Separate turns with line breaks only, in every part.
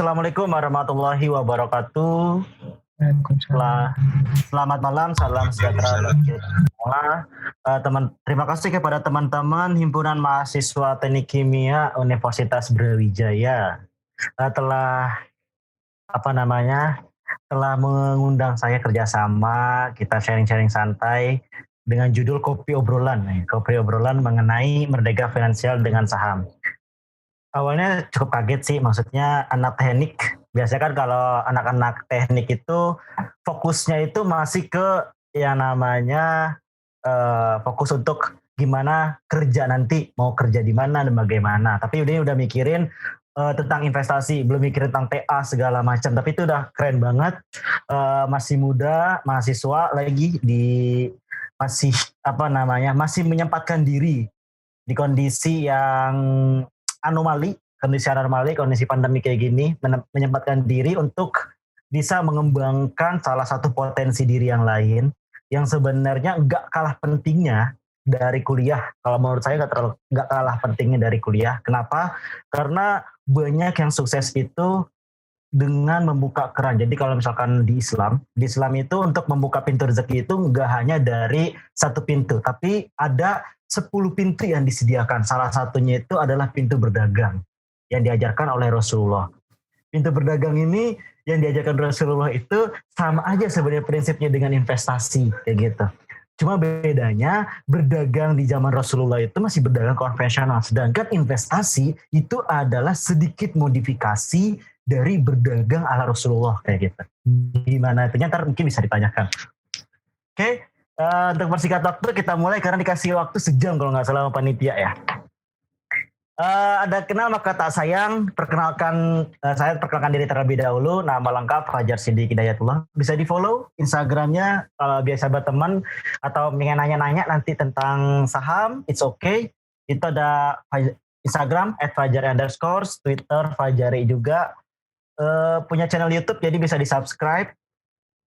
Assalamualaikum warahmatullahi wabarakatuh.
Waalaikumsalam.
Selamat malam, salam sejahtera bagi kita semua. Terima kasih kepada teman-teman Himpunan Mahasiswa Teknik Kimia Universitas Brawijaya telah apa namanya telah mengundang saya kerjasama kita sharing-sharing santai dengan judul Kopi Obrolan. Kopi Obrolan mengenai merdeka finansial dengan saham. Awalnya cukup kaget sih, maksudnya anak teknik, biasanya kan kalau anak-anak teknik itu fokusnya itu masih ke yang namanya fokus untuk gimana kerja nanti, mau kerja di mana dan bagaimana. Tapi udah mikirin tentang investasi, belum mikirin tentang TA segala macam. Tapi itu udah keren banget. Masih muda, mahasiswa lagi masih masih menyempatkan diri di kondisi yang kondisi pandemi kayak gini, menyempatkan diri untuk bisa mengembangkan salah satu potensi diri yang lain yang sebenarnya nggak kalah pentingnya dari kuliah. Kalau menurut saya nggak kalah pentingnya dari kuliah. Kenapa? Karena banyak yang sukses itu dengan membuka keran. Jadi kalau misalkan di Islam itu untuk membuka pintu rezeki itu nggak hanya dari satu pintu, tapi ada 10 pintu yang disediakan. Salah satunya itu adalah pintu berdagang yang diajarkan oleh Rasulullah. Pintu berdagang ini yang diajarkan Rasulullah itu sama aja sebenarnya prinsipnya dengan investasi kayak gitu. Cuma bedanya berdagang di zaman Rasulullah itu masih berdagang konvensional, sedangkan investasi itu adalah sedikit modifikasi dari berdagang ala Rasulullah kayak gitu. Gimana itu? Ntar mungkin bisa ditanyakan. Oke. Untuk persingkat waktu kita mulai karena dikasih waktu sejam kalau nggak salah sama panitia ya. Ada kenal maka tak sayang. Saya perkenalkan diri terlebih dahulu. Nama lengkap Fajar Siddiq Hidayatullah. Bisa di follow Instagramnya kalau biasa buat teman atau pengen nanya-nanya nanti tentang saham. It's okay. Itu ada Instagram @fajar_, Twitter Fajari juga. Punya channel YouTube jadi bisa di subscribe,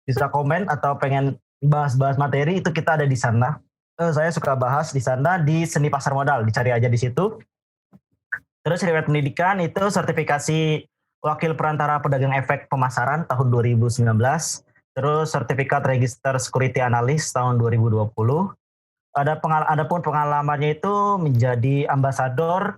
bisa komen atau pengen bahas-bahas materi itu kita ada di sana. Saya suka bahas di sana di Seni Pasar Modal, dicari aja di situ. Terus riwayat pendidikan itu sertifikasi Wakil Perantara Pedagang Efek Pemasaran tahun 2019. Terus sertifikat Register Security Analyst tahun 2020. Adapun pengalamannya itu menjadi ambasador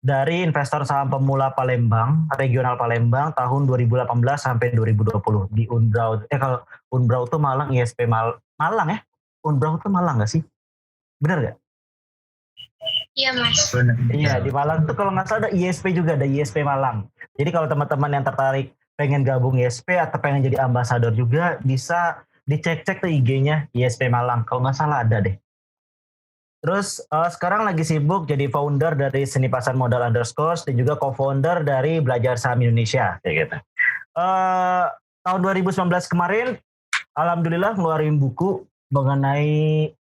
dari investor saham pemula Palembang, regional Palembang tahun 2018 sampai 2020 di Unbrau. Kalau Unbrau itu Malang, ISP Malang ya? Unbrau itu Malang nggak sih? Benar nggak?
Iya mas.
Iya di Malang tuh kalau nggak salah ada ISP juga, ada ISP Malang. Jadi kalau teman-teman yang tertarik pengen gabung ISP atau pengen jadi ambasador juga bisa dicek-cek tuh IG-nya ISP Malang. Kalau nggak salah ada deh. Terus sekarang lagi sibuk jadi founder dari Seni Pasar Modal _ dan juga co-founder dari Belajar Saham Indonesia kayak gitu. Tahun 2019 kemarin, alhamdulillah ngeluarin buku mengenai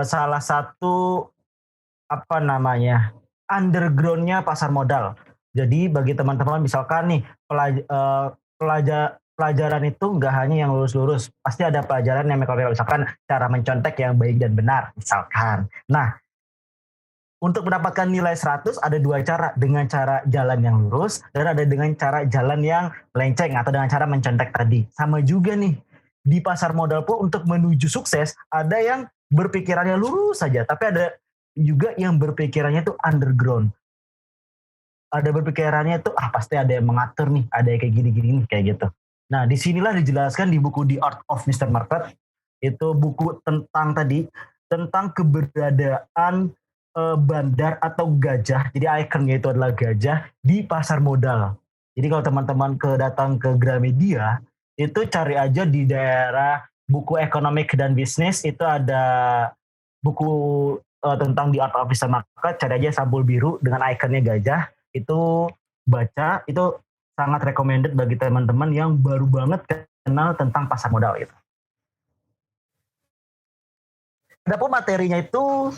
salah satu underground-nya pasar modal. Jadi bagi teman-teman misalkan nih pelajaran itu nggak hanya yang lurus-lurus, pasti ada pelajaran yang misalkan cara mencontek yang baik dan benar misalkan. Nah, untuk mendapatkan nilai 100 ada dua cara, dengan cara jalan yang lurus dan ada dengan cara jalan yang melenceng atau dengan cara mencontek tadi. Sama juga nih di pasar modal pun untuk menuju sukses ada yang berpikirannya lurus saja, tapi ada juga yang berpikirannya itu underground. Ada berpikirannya itu pasti ada yang mengatur nih, ada yang kayak gini-gini nih kayak gitu. Nah, disinilah dijelaskan di buku The Art of Mr. Market. Itu buku tentang keberadaan bandar atau gajah. Jadi ikonnya itu adalah gajah di pasar modal. Jadi kalau teman-teman datang ke Gramedia, itu cari aja di daerah buku ekonomik dan bisnis, itu ada buku tentang The Art of Mr. Market, cari aja sampul biru dengan ikonnya gajah, itu baca, itu sangat recommended bagi teman-teman yang baru banget kenal tentang pasar modal gitu. Adapun materinya itu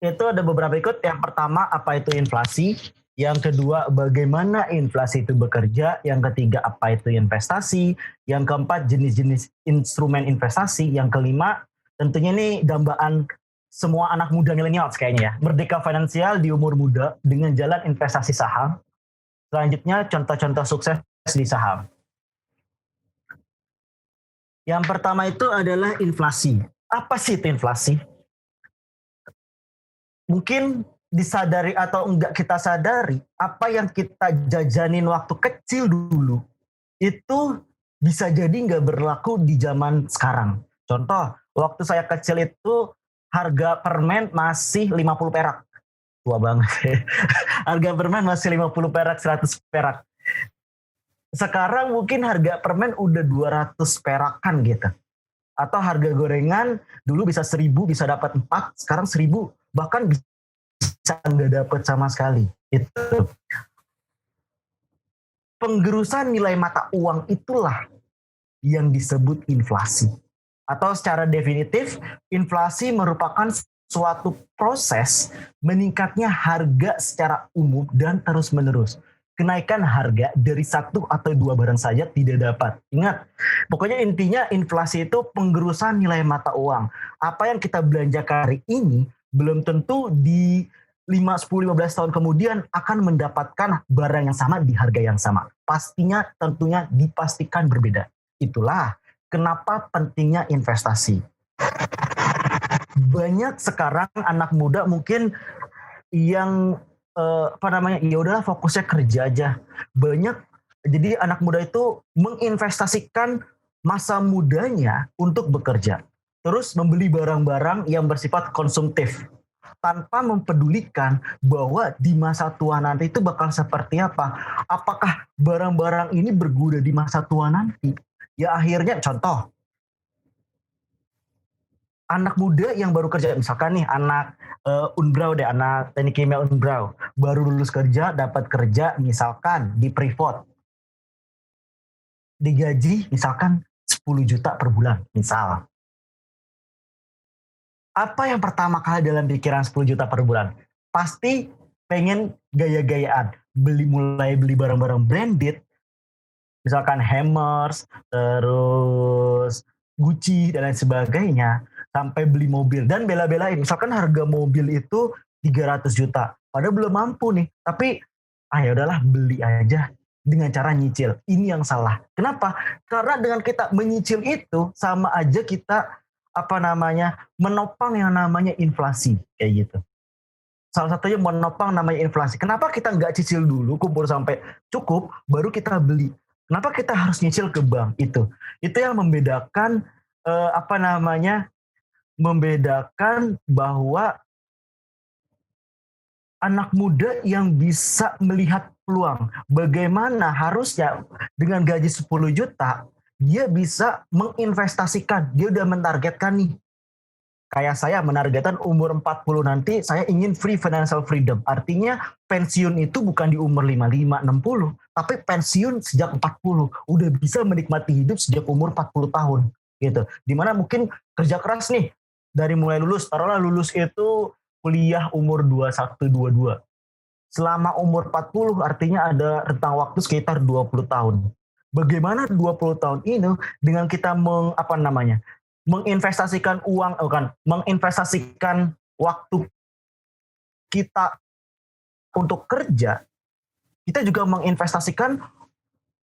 ada beberapa ikut. Yang pertama, apa itu inflasi. Yang kedua, bagaimana inflasi itu bekerja. Yang ketiga, apa itu investasi. Yang keempat, jenis-jenis instrumen investasi. Yang kelima, tentunya ini dambaan semua anak muda milenial kayaknya ya. Merdeka finansial di umur muda dengan jalan investasi saham. Selanjutnya, contoh-contoh sukses di saham. Yang pertama itu adalah inflasi. Apa sih itu inflasi? Mungkin disadari atau enggak kita sadari, apa yang kita jajanin waktu kecil dulu, itu bisa jadi nggak berlaku di zaman sekarang. Contoh, waktu saya kecil itu harga permen masih 50 perak. Tua banget. Harga permen masih 50 perak, 100 perak. Sekarang mungkin harga permen udah 200 perakan gitu. Atau harga gorengan dulu bisa 1.000 bisa dapat 4, sekarang 1.000 bahkan bisa nggak dapat sama sekali. Itu penggerusan nilai mata uang itulah yang disebut inflasi. Atau secara definitif, inflasi merupakan suatu proses meningkatnya harga secara umum dan terus-menerus. Kenaikan harga dari satu atau dua barang saja tidak dapat. Ingat, pokoknya intinya inflasi itu penggerusan nilai mata uang. Apa yang kita belanjakan hari ini belum tentu di 5, 10, 15 tahun kemudian akan mendapatkan barang yang sama di harga yang sama. Pastinya tentunya dipastikan berbeda. Itulah kenapa pentingnya investasi. Banyak sekarang anak muda mungkin yang ya udahlah fokusnya kerja aja. Banyak jadi anak muda itu menginvestasikan masa mudanya untuk bekerja. Terus membeli barang-barang yang bersifat konsumtif tanpa mempedulikan bahwa di masa tua nanti itu bakal seperti apa. Apakah barang-barang ini berguna di masa tua nanti? Ya akhirnya contoh, anak muda yang baru kerja, misalkan nih anak Unbrau deh, anak teknik kimia Unbrau, baru lulus kerja, dapat kerja misalkan di Freeport, digaji misalkan 10 juta per bulan, misal. Apa yang pertama kali dalam pikiran 10 juta per bulan? Pasti pengen gaya-gayaan, mulai beli barang-barang branded, misalkan Hammers, terus Gucci dan lain sebagainya, sampai beli mobil dan bela-belain. Misalkan harga mobil itu 300 juta, padahal belum mampu nih, tapi ya udahlah beli aja dengan cara nyicil. Ini yang salah. Kenapa? Karena dengan kita menyicil itu sama aja kita menopang yang namanya inflasi kayak gitu. Salah satunya menopang namanya inflasi. Kenapa kita nggak cicil dulu, kumpul sampai cukup, baru kita beli? Kenapa kita harus nyicil ke bank itu? Itu yang membedakan membedakan bahwa anak muda yang bisa melihat peluang. Bagaimana harusnya dengan gaji 10 juta, dia bisa menginvestasikan. Dia udah mentargetkan nih. Kayak saya menargetkan umur 40 nanti saya ingin free financial freedom. Artinya pensiun itu bukan di umur 55, 60, tapi pensiun sejak 40. Udah bisa menikmati hidup sejak umur 40 tahun gitu. Dimana mungkin kerja keras nih dari mulai lulus, taruhlah lulus itu kuliah umur 21, 22. Selama umur 40 artinya ada rentang waktu sekitar 20 tahun. Bagaimana 20 tahun ini dengan kita menginvestasikan uang, menginvestasikan waktu kita untuk kerja, kita juga menginvestasikan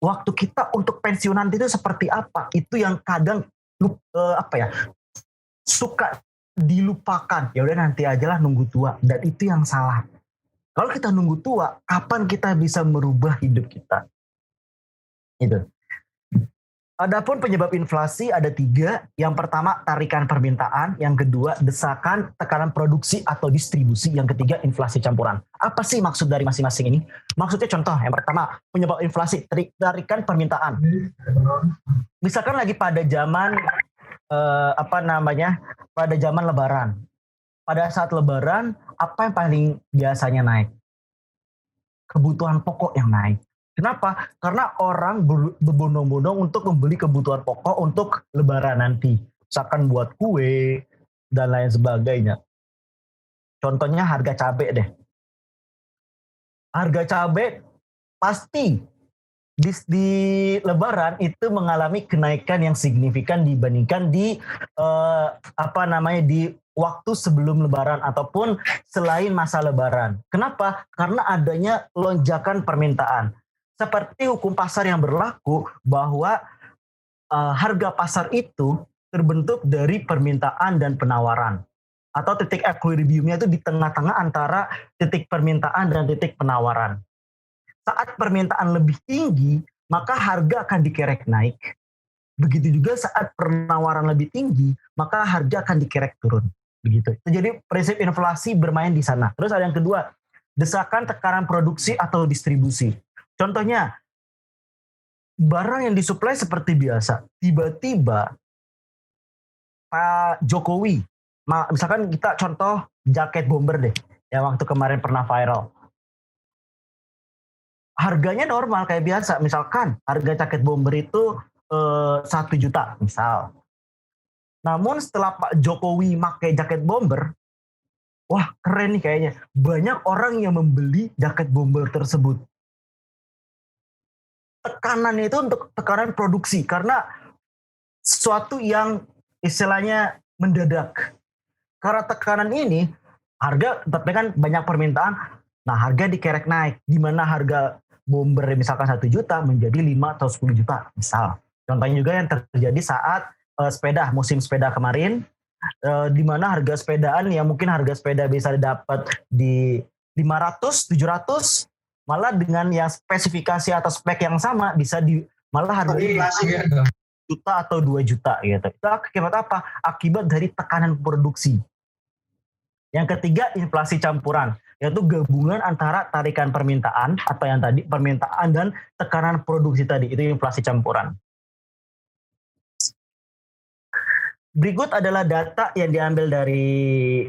waktu kita untuk pensiun nanti itu seperti apa. Itu yang kadang suka dilupakan. Ya udah nanti aja lah nunggu tua, dan itu yang salah. Kalau kita nunggu tua, kapan kita bisa merubah hidup kita? Itu. Adapun penyebab inflasi ada 3. Yang pertama tarikan permintaan, yang kedua desakan, tekanan produksi atau distribusi, yang ketiga inflasi campuran. Apa sih maksud dari masing-masing ini? Maksudnya contoh, yang pertama penyebab inflasi tarikan permintaan. Misalkan lagi pada zaman pada zaman Lebaran. Pada saat Lebaran, apa yang paling biasanya naik? Kebutuhan pokok yang naik. Kenapa? Karena orang berbondong-bondong untuk membeli kebutuhan pokok untuk Lebaran nanti. Misalkan buat kue dan lain sebagainya. Contohnya harga cabai deh. Harga cabai pasti di Lebaran itu mengalami kenaikan yang signifikan dibandingkan di di waktu sebelum Lebaran ataupun selain masa Lebaran. Kenapa? Karena adanya lonjakan permintaan. seperti hukum pasar yang berlaku bahwa harga pasar itu terbentuk dari permintaan dan penawaran. Atau titik equilibriumnya itu di tengah-tengah antara titik permintaan dan titik penawaran. Saat permintaan lebih tinggi, maka harga akan dikerek naik. Begitu juga saat penawaran lebih tinggi, maka harga akan dikerek turun. Begitu. Jadi prinsip inflasi bermain di sana. Terus ada yang kedua, desakan tekanan produksi atau distribusi. Contohnya, barang yang disuplai seperti biasa, tiba-tiba Pak Jokowi, misalkan kita contoh jaket bomber deh, yang waktu kemarin pernah viral. Harganya normal kayak biasa, misalkan harga jaket bomber itu 1 juta misal. Namun setelah Pak Jokowi pakai jaket bomber, wah keren nih kayaknya. Banyak orang yang membeli jaket bomber tersebut. Tekanannya itu untuk tekanan produksi, karena sesuatu yang istilahnya mendadak. Karena tekanan ini, harga tapi kan banyak permintaan, nah harga dikerek naik. Di mana harga bomber misalkan 1 juta menjadi 5 atau 10 juta misal. Contohnya juga yang terjadi saat musim sepeda kemarin, di mana harga sepedaan yang mungkin harga sepeda bisa didapat di 500, 700, malah dengan yang spesifikasi atau spek yang sama bisa malah harganya juta atau 2 juta gitu. Itu akibat apa? Akibat dari tekanan produksi. Yang ketiga, inflasi campuran, yaitu gabungan antara tarikan permintaan atau yang tadi permintaan dan tekanan produksi tadi, itu inflasi campuran. Berikut adalah data yang diambil dari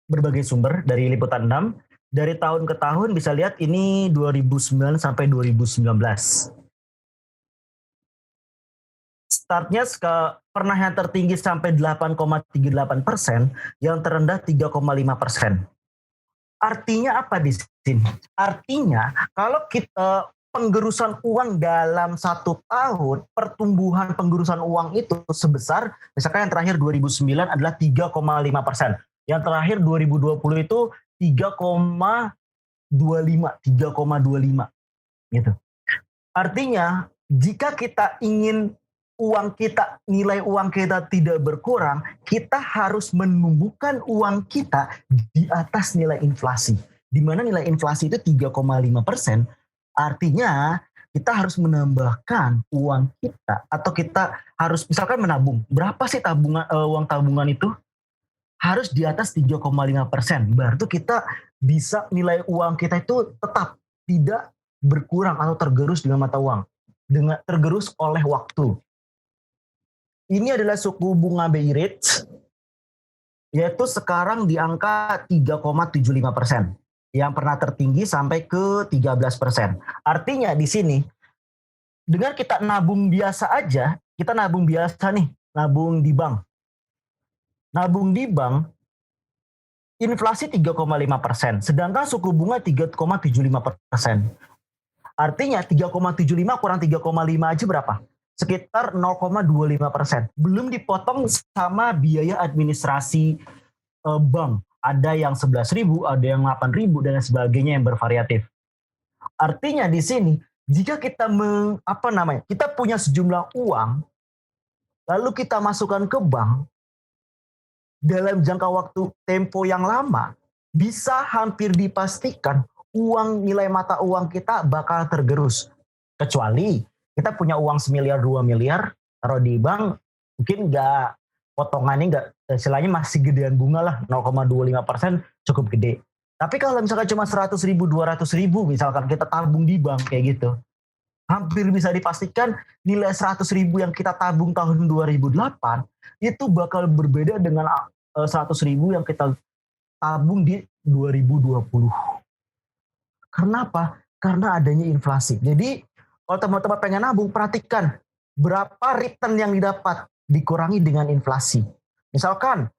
berbagai sumber, dari Liputan 6. Dari tahun ke tahun bisa lihat ini 2009 sampai 2019. Startnya pernah yang tertinggi sampai 8,38%, yang terendah 3,5%. Artinya apa di sini? Artinya kalau kita penggerusan uang dalam 1 tahun, pertumbuhan penggerusan uang itu sebesar, misalkan yang terakhir 2009 adalah 3,5%. Yang terakhir 2020 itu 3,25 gitu. Artinya jika kita ingin nilai uang kita tidak berkurang, kita harus menumbuhkan uang kita di atas nilai inflasi. Di mana nilai inflasi itu 3,5%, artinya kita harus menambahkan uang kita, atau kita harus misalkan menabung. Berapa sih uang tabungan itu? Harus di atas 3,5%. Berarti kita bisa nilai uang kita itu tetap tidak berkurang atau tergerus dengan mata uang, dengan tergerus oleh waktu. Ini adalah suku bunga BI rate, yaitu sekarang di angka 3,75%, yang pernah tertinggi sampai ke 13%. Artinya di sini, dengan kita nabung biasa aja, kita nabung biasa nih, nabung di bank. Nabung di bank, inflasi 3,5%, sedangkan suku bunga 3,75%. Artinya 3,75 kurang 3,5 aja berapa? Sekitar 0,25%. Belum dipotong sama biaya administrasi bank. Ada yang 11.000, ada yang 8.000 dan sebagainya yang bervariatif. Artinya di sini, jika kita kita punya sejumlah uang, lalu kita masukkan ke bank, dalam jangka waktu tempo yang lama, bisa hampir dipastikan nilai mata uang kita bakal tergerus. Kecuali kita punya uang 1 miliar 2 miliar, taruh di bank, mungkin potongannya istilahnya masih gedean bunga lah, 0,25% cukup gede. Tapi kalau misalkan cuma 100.000, 200.000 misalkan kita tabung di bank kayak gitu, hampir bisa dipastikan nilai 100.000 yang kita tabung tahun 2008 itu bakal berbeda dengan 100.000 yang kita tabung di 2020. Kenapa? Karena adanya inflasi. Jadi kalau teman-teman pengen nabung, perhatikan berapa return yang didapat dikurangi dengan inflasi. Misalkan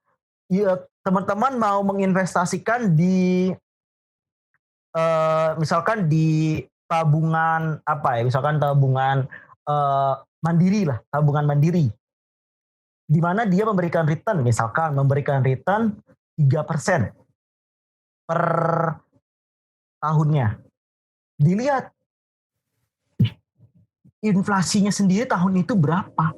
teman-teman mau menginvestasikan di tabungan misalkan tabungan mandiri lah, tabungan mandiri, di mana dia memberikan return 3% per tahunnya. Dilihat inflasinya sendiri tahun itu berapa?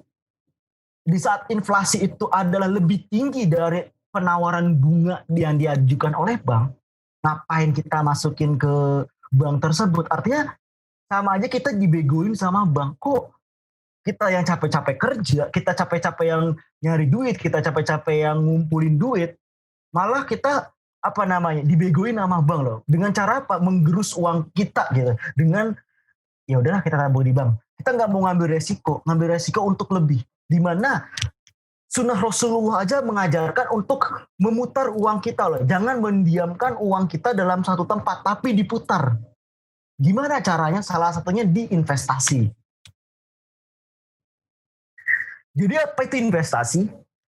Di saat inflasi itu adalah lebih tinggi dari penawaran bunga yang diajukan oleh bank, ngapain kita masukin ke bank tersebut? Artinya sama aja kita dibegoin sama bank. Kok kita yang capek-capek kerja, kita capek-capek yang nyari duit, kita capek-capek yang ngumpulin duit, malah kita apa namanya dibegoin sama bank loh. Dengan cara apa? Menggerus uang kita gitu. Dengan ya udahlah kita tabung di bank. Kita nggak mau ngambil resiko untuk lebih. Di mana sunnah Rasulullah aja mengajarkan untuk memutar uang kita loh. Jangan mendiamkan uang kita dalam satu tempat, tapi diputar. Gimana caranya? Salah satunya di investasi. Jadi apa itu investasi?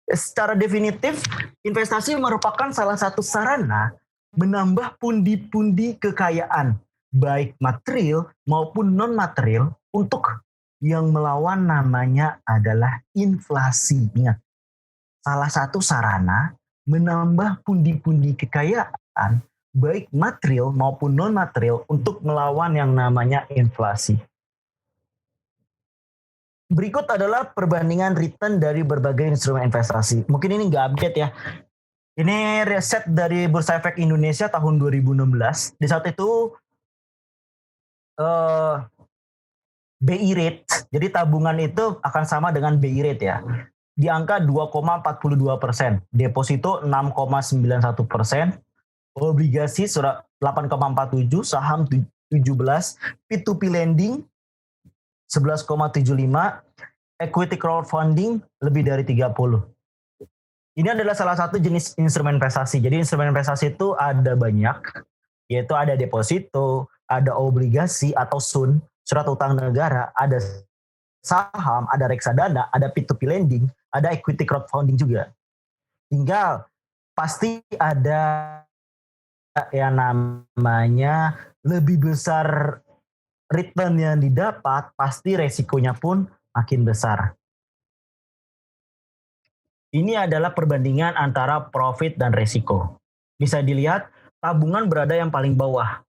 Secara definitif, investasi merupakan salah satu sarana menambah pundi-pundi kekayaan, baik material maupun non-material, untuk yang melawan namanya adalah inflasi. Ingat, salah satu sarana menambah pundi-pundi kekayaan, baik material maupun non-material, untuk melawan yang namanya inflasi. Berikut adalah perbandingan return dari berbagai instrumen investasi. Mungkin ini nggak update ya. Ini riset dari Bursa Efek Indonesia tahun 2016. Di saat itu BI rate, jadi tabungan itu akan sama dengan BI rate ya. Di angka 2,42%, deposito 6,91%, obligasi 8,47%, saham 17%, P2P lending 11,75, equity crowdfunding lebih dari 30. Ini adalah salah satu jenis instrumen investasi. Jadi instrumen investasi itu ada banyak, yaitu ada deposito, ada obligasi atau SUN, surat utang negara, ada saham, ada reksadana, ada P2P lending, ada equity crowdfunding juga. Tinggal pasti ada yang namanya lebih besar return yang didapat, pasti resikonya pun makin besar. Ini adalah perbandingan antara profit dan resiko. Bisa dilihat, tabungan berada yang paling bawah.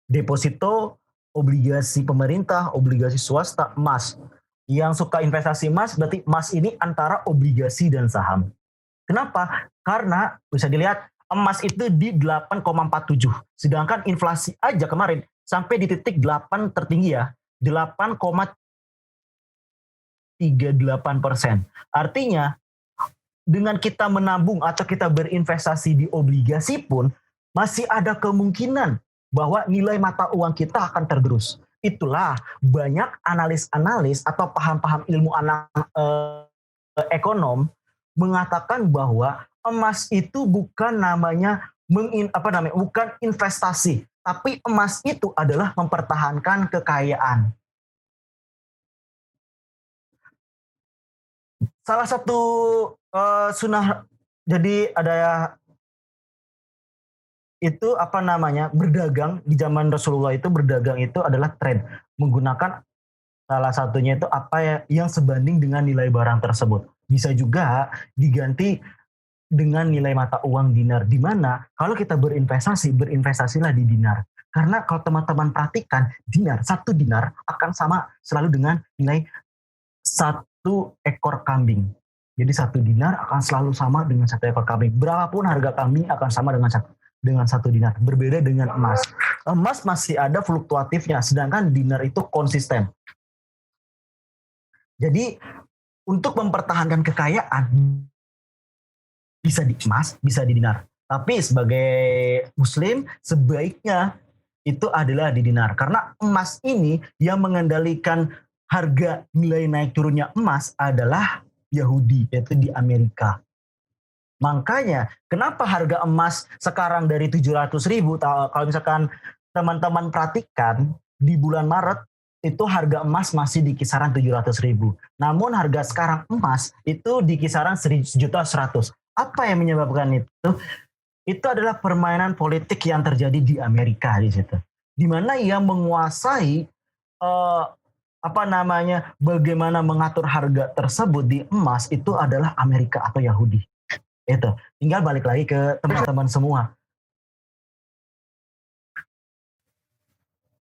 Deposito, obligasi pemerintah, obligasi swasta, emas. Yang suka investasi emas, berarti emas ini antara obligasi dan saham. Kenapa? Karena bisa dilihat, emas itu di 8,47. Sedangkan inflasi aja kemarin sampai di titik 8 tertinggi ya, 8,38%. Artinya, dengan kita menabung atau kita berinvestasi di obligasi pun, masih ada kemungkinan bahwa nilai mata uang kita akan tergerus. Itulah banyak analis-analis atau paham-paham ilmu ekonom mengatakan bahwa emas itu bukan namanya bukan investasi, tapi emas itu adalah mempertahankan kekayaan. Salah satu sunnah, jadi ada itu berdagang di zaman Rasulullah itu, berdagang itu adalah trade, menggunakan salah satunya itu yang sebanding dengan nilai barang tersebut. Bisa juga diganti dengan nilai mata uang dinar, di mana kalau kita berinvestasilah di dinar. Karena kalau teman-teman perhatikan, satu dinar akan sama selalu dengan nilai satu ekor kambing. Jadi satu dinar akan selalu sama dengan satu ekor kambing. Berapapun harga kambing akan sama dengan satu dinar. Berbeda dengan emas. Emas masih ada fluktuatifnya, sedangkan dinar itu konsisten. Jadi untuk mempertahankan kekayaan, bisa di emas, bisa di dinar. Tapi sebagai muslim, sebaiknya itu adalah di dinar. Karena emas ini yang mengendalikan harga nilai naik turunnya emas adalah Yahudi, yaitu di Amerika. Makanya kenapa harga emas sekarang dari 700.000, kalau misalkan teman-teman perhatikan di bulan Maret, itu harga emas masih di kisaran 700.000. Namun harga sekarang emas itu di kisaran 1.100.000. Apa yang menyebabkan itu? Itu adalah permainan politik yang terjadi di Amerika di situ. Di mana ia menguasai bagaimana mengatur harga tersebut di emas itu adalah Amerika atau Yahudi. Itu. Tinggal balik lagi ke teman-teman semua.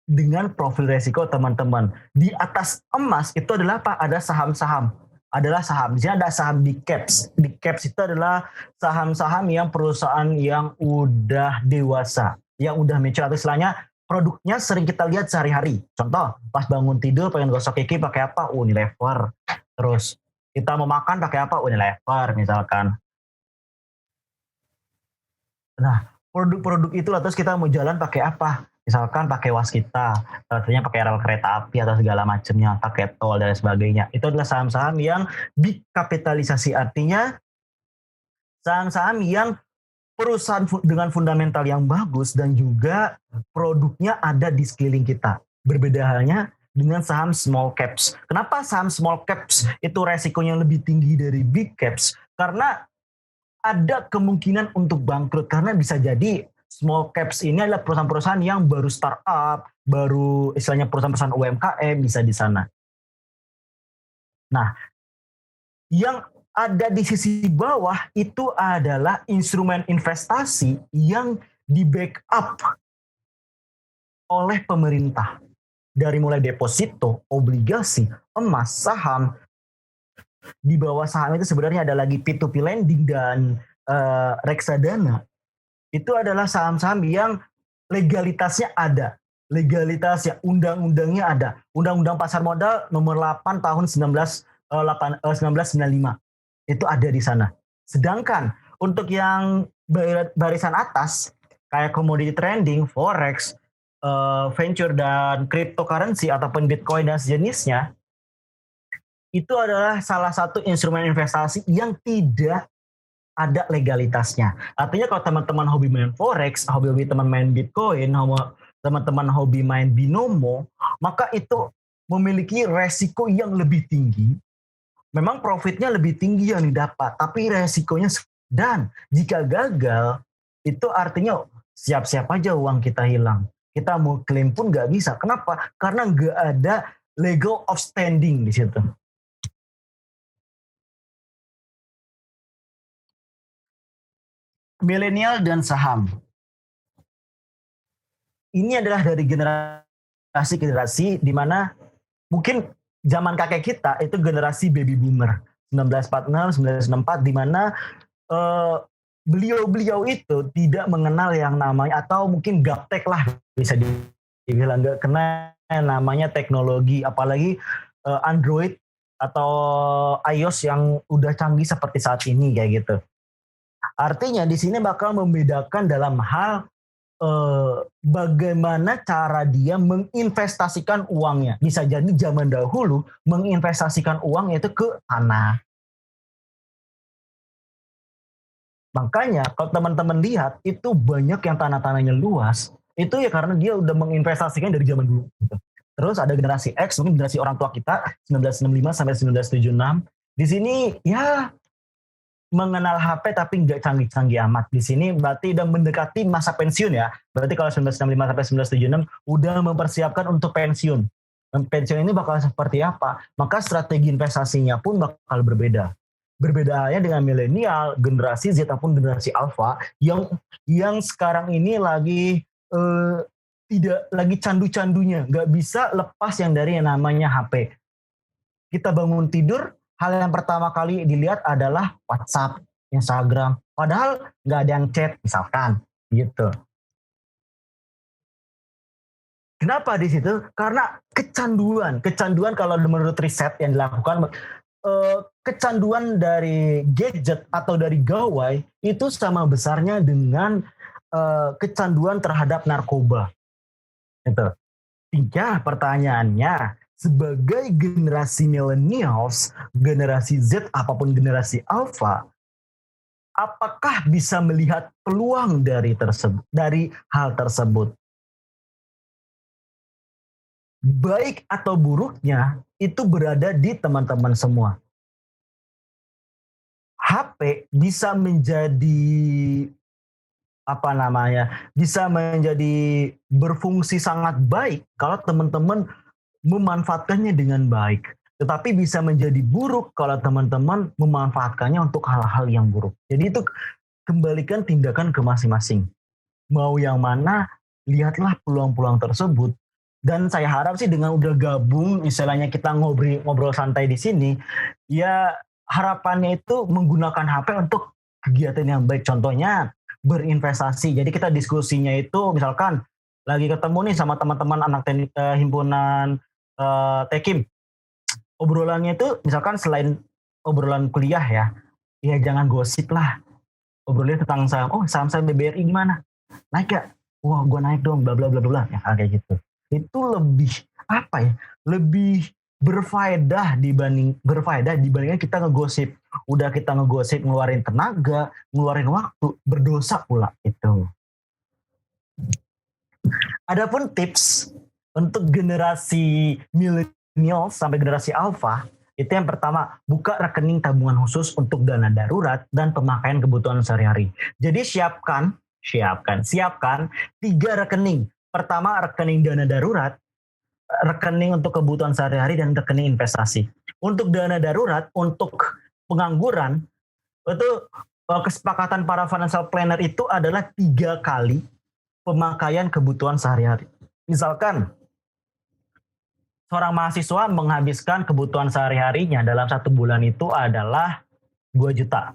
dengan profil resiko teman-teman. Di atas emas itu adalah apa? Ada saham-saham. Adalah saham. Di sini ada saham big caps. Big caps itu adalah saham-saham yang perusahaan yang udah dewasa, yang udah mature, atau istilahnya produknya sering kita lihat sehari-hari. Contoh, pas bangun tidur pengen gosok gigi pakai apa? Unilever. Terus kita mau makan pakai apa? Unilever misalkan. Nah, produk-produk itu terus kita mau jalan pakai apa? Misalkan pakai Waskita, artinya pakai rel kereta api atau segala macamnya, pakai tol dan sebagainya. Itu adalah saham-saham yang dikapitalisasi, artinya saham-saham yang perusahaan dengan fundamental yang bagus dan juga produknya ada di sekeliling kita. Berbeda halnya dengan saham small caps. Kenapa saham small caps itu resikonya lebih tinggi dari big caps? Karena ada kemungkinan untuk bangkrut, karena bisa jadi small caps ini adalah perusahaan-perusahaan yang baru startup, baru istilahnya perusahaan-perusahaan UMKM bisa di sana. Nah, yang ada di sisi bawah itu adalah instrumen investasi yang di backup oleh pemerintah. Dari mulai deposito, obligasi, emas, saham. Di bawah saham itu sebenarnya ada lagi P2P lending dan reksadana. Itu adalah saham-saham yang legalitasnya ada. Legalitasnya, undang-undangnya ada. Undang-undang pasar modal nomor 8 tahun 1995. Itu ada di sana. Sedangkan untuk yang barisan atas, kayak commodity trading, forex, venture dan cryptocurrency ataupun bitcoin dan sejenisnya, itu adalah salah satu instrumen investasi yang tidak ada legalitasnya. Artinya kalau teman-teman hobi main forex, hobi teman main bitcoin, teman-teman hobi main binomo, maka itu memiliki resiko yang lebih tinggi. Memang profitnya lebih tinggi yang didapat, tapi resikonya, dan jika gagal, itu artinya siap-siap aja uang kita hilang. Kita mau klaim pun nggak bisa. Kenapa? Karena nggak ada legal of standing di situ. Milenial dan saham. Ini adalah dari generasi ke generasi, di mana mungkin zaman kakek kita itu generasi baby boomer 1946, 1964, di mana beliau-beliau itu tidak mengenal yang namanya, atau mungkin gaptek lah bisa dibilang, nggak kena namanya teknologi, apalagi Android atau iOS yang udah canggih seperti saat ini kayak gitu. Artinya di sini bakal membedakan dalam hal bagaimana cara dia menginvestasikan uangnya. Bisa jadi zaman dahulu menginvestasikan uang itu ke tanah. Makanya kalau teman-teman lihat itu banyak yang tanah-tanahnya luas, itu ya karena dia udah menginvestasikan dari zaman dulu. Terus ada generasi X, mungkin generasi orang tua kita 1965 sampai 1976. Di sini ya mengenal HP tapi nggak canggih-canggih amat. Di sini berarti udah mendekati masa pensiun ya. Berarti kalau 1965 sampai 1976 udah mempersiapkan untuk pensiun. Dan pensiun ini bakal seperti apa? Maka strategi investasinya pun bakal berbeda. Berbeda halnya dengan milenial, generasi Z ataupun generasi Alpha yang sekarang ini lagi tidak lagi candu-candunya, nggak bisa lepas yang dari yang namanya HP. Kita bangun tidur, hal yang pertama kali dilihat adalah WhatsApp, Instagram. Padahal nggak ada yang chat misalkan, gitu. Kenapa di situ? Karena kecanduan kalau menurut riset yang dilakukan, kecanduan dari gadget atau dari gawai itu sama besarnya dengan kecanduan terhadap narkoba. Gitu. Tiga pertanyaannya, sebagai generasi millennials, generasi Z apapun generasi alpha, apakah bisa melihat peluang dari hal tersebut? Baik atau buruknya itu berada di teman-teman semua. HP bisa menjadi bisa menjadi berfungsi sangat baik kalau teman-teman memanfaatkannya dengan baik. Tetapi bisa menjadi buruk kalau teman-teman memanfaatkannya untuk hal-hal yang buruk. Jadi itu kembalikan tindakan ke masing-masing. Mau yang mana, lihatlah peluang-peluang tersebut. Dan saya harap sih dengan udah gabung, istilahnya kita ngobrol santai di sini, ya harapannya itu menggunakan HP untuk kegiatan yang baik. Contohnya berinvestasi. Jadi kita diskusinya itu misalkan lagi ketemu nih sama teman-teman anak himpunan Tekim. Obrolannya itu misalkan selain obrolan kuliah ya jangan gosip lah. Obrolannya tentang saham. Oh, saham-saham BBRI gimana? Naik gak? Wah, gue naik dong, bla bla bla bla. Ya kayak gitu. Itu lebih apa ya? Lebih dibandingkan kita ngegosip. Udah kita ngegosip ngeluarin tenaga, ngeluarin waktu, berdosa pula itu. Adapun tips untuk generasi milenial sampai generasi alpha, itu yang pertama, buka rekening tabungan khusus untuk dana darurat dan pemakaian kebutuhan sehari-hari. Jadi siapkan 3 rekening. Pertama, rekening dana darurat, rekening untuk kebutuhan sehari-hari, dan rekening investasi. Untuk dana darurat, untuk pengangguran, itu kesepakatan para financial planner itu adalah 3 kali pemakaian kebutuhan sehari-hari. Misalkan, seorang mahasiswa menghabiskan kebutuhan sehari-harinya dalam 1 bulan itu adalah 2 juta.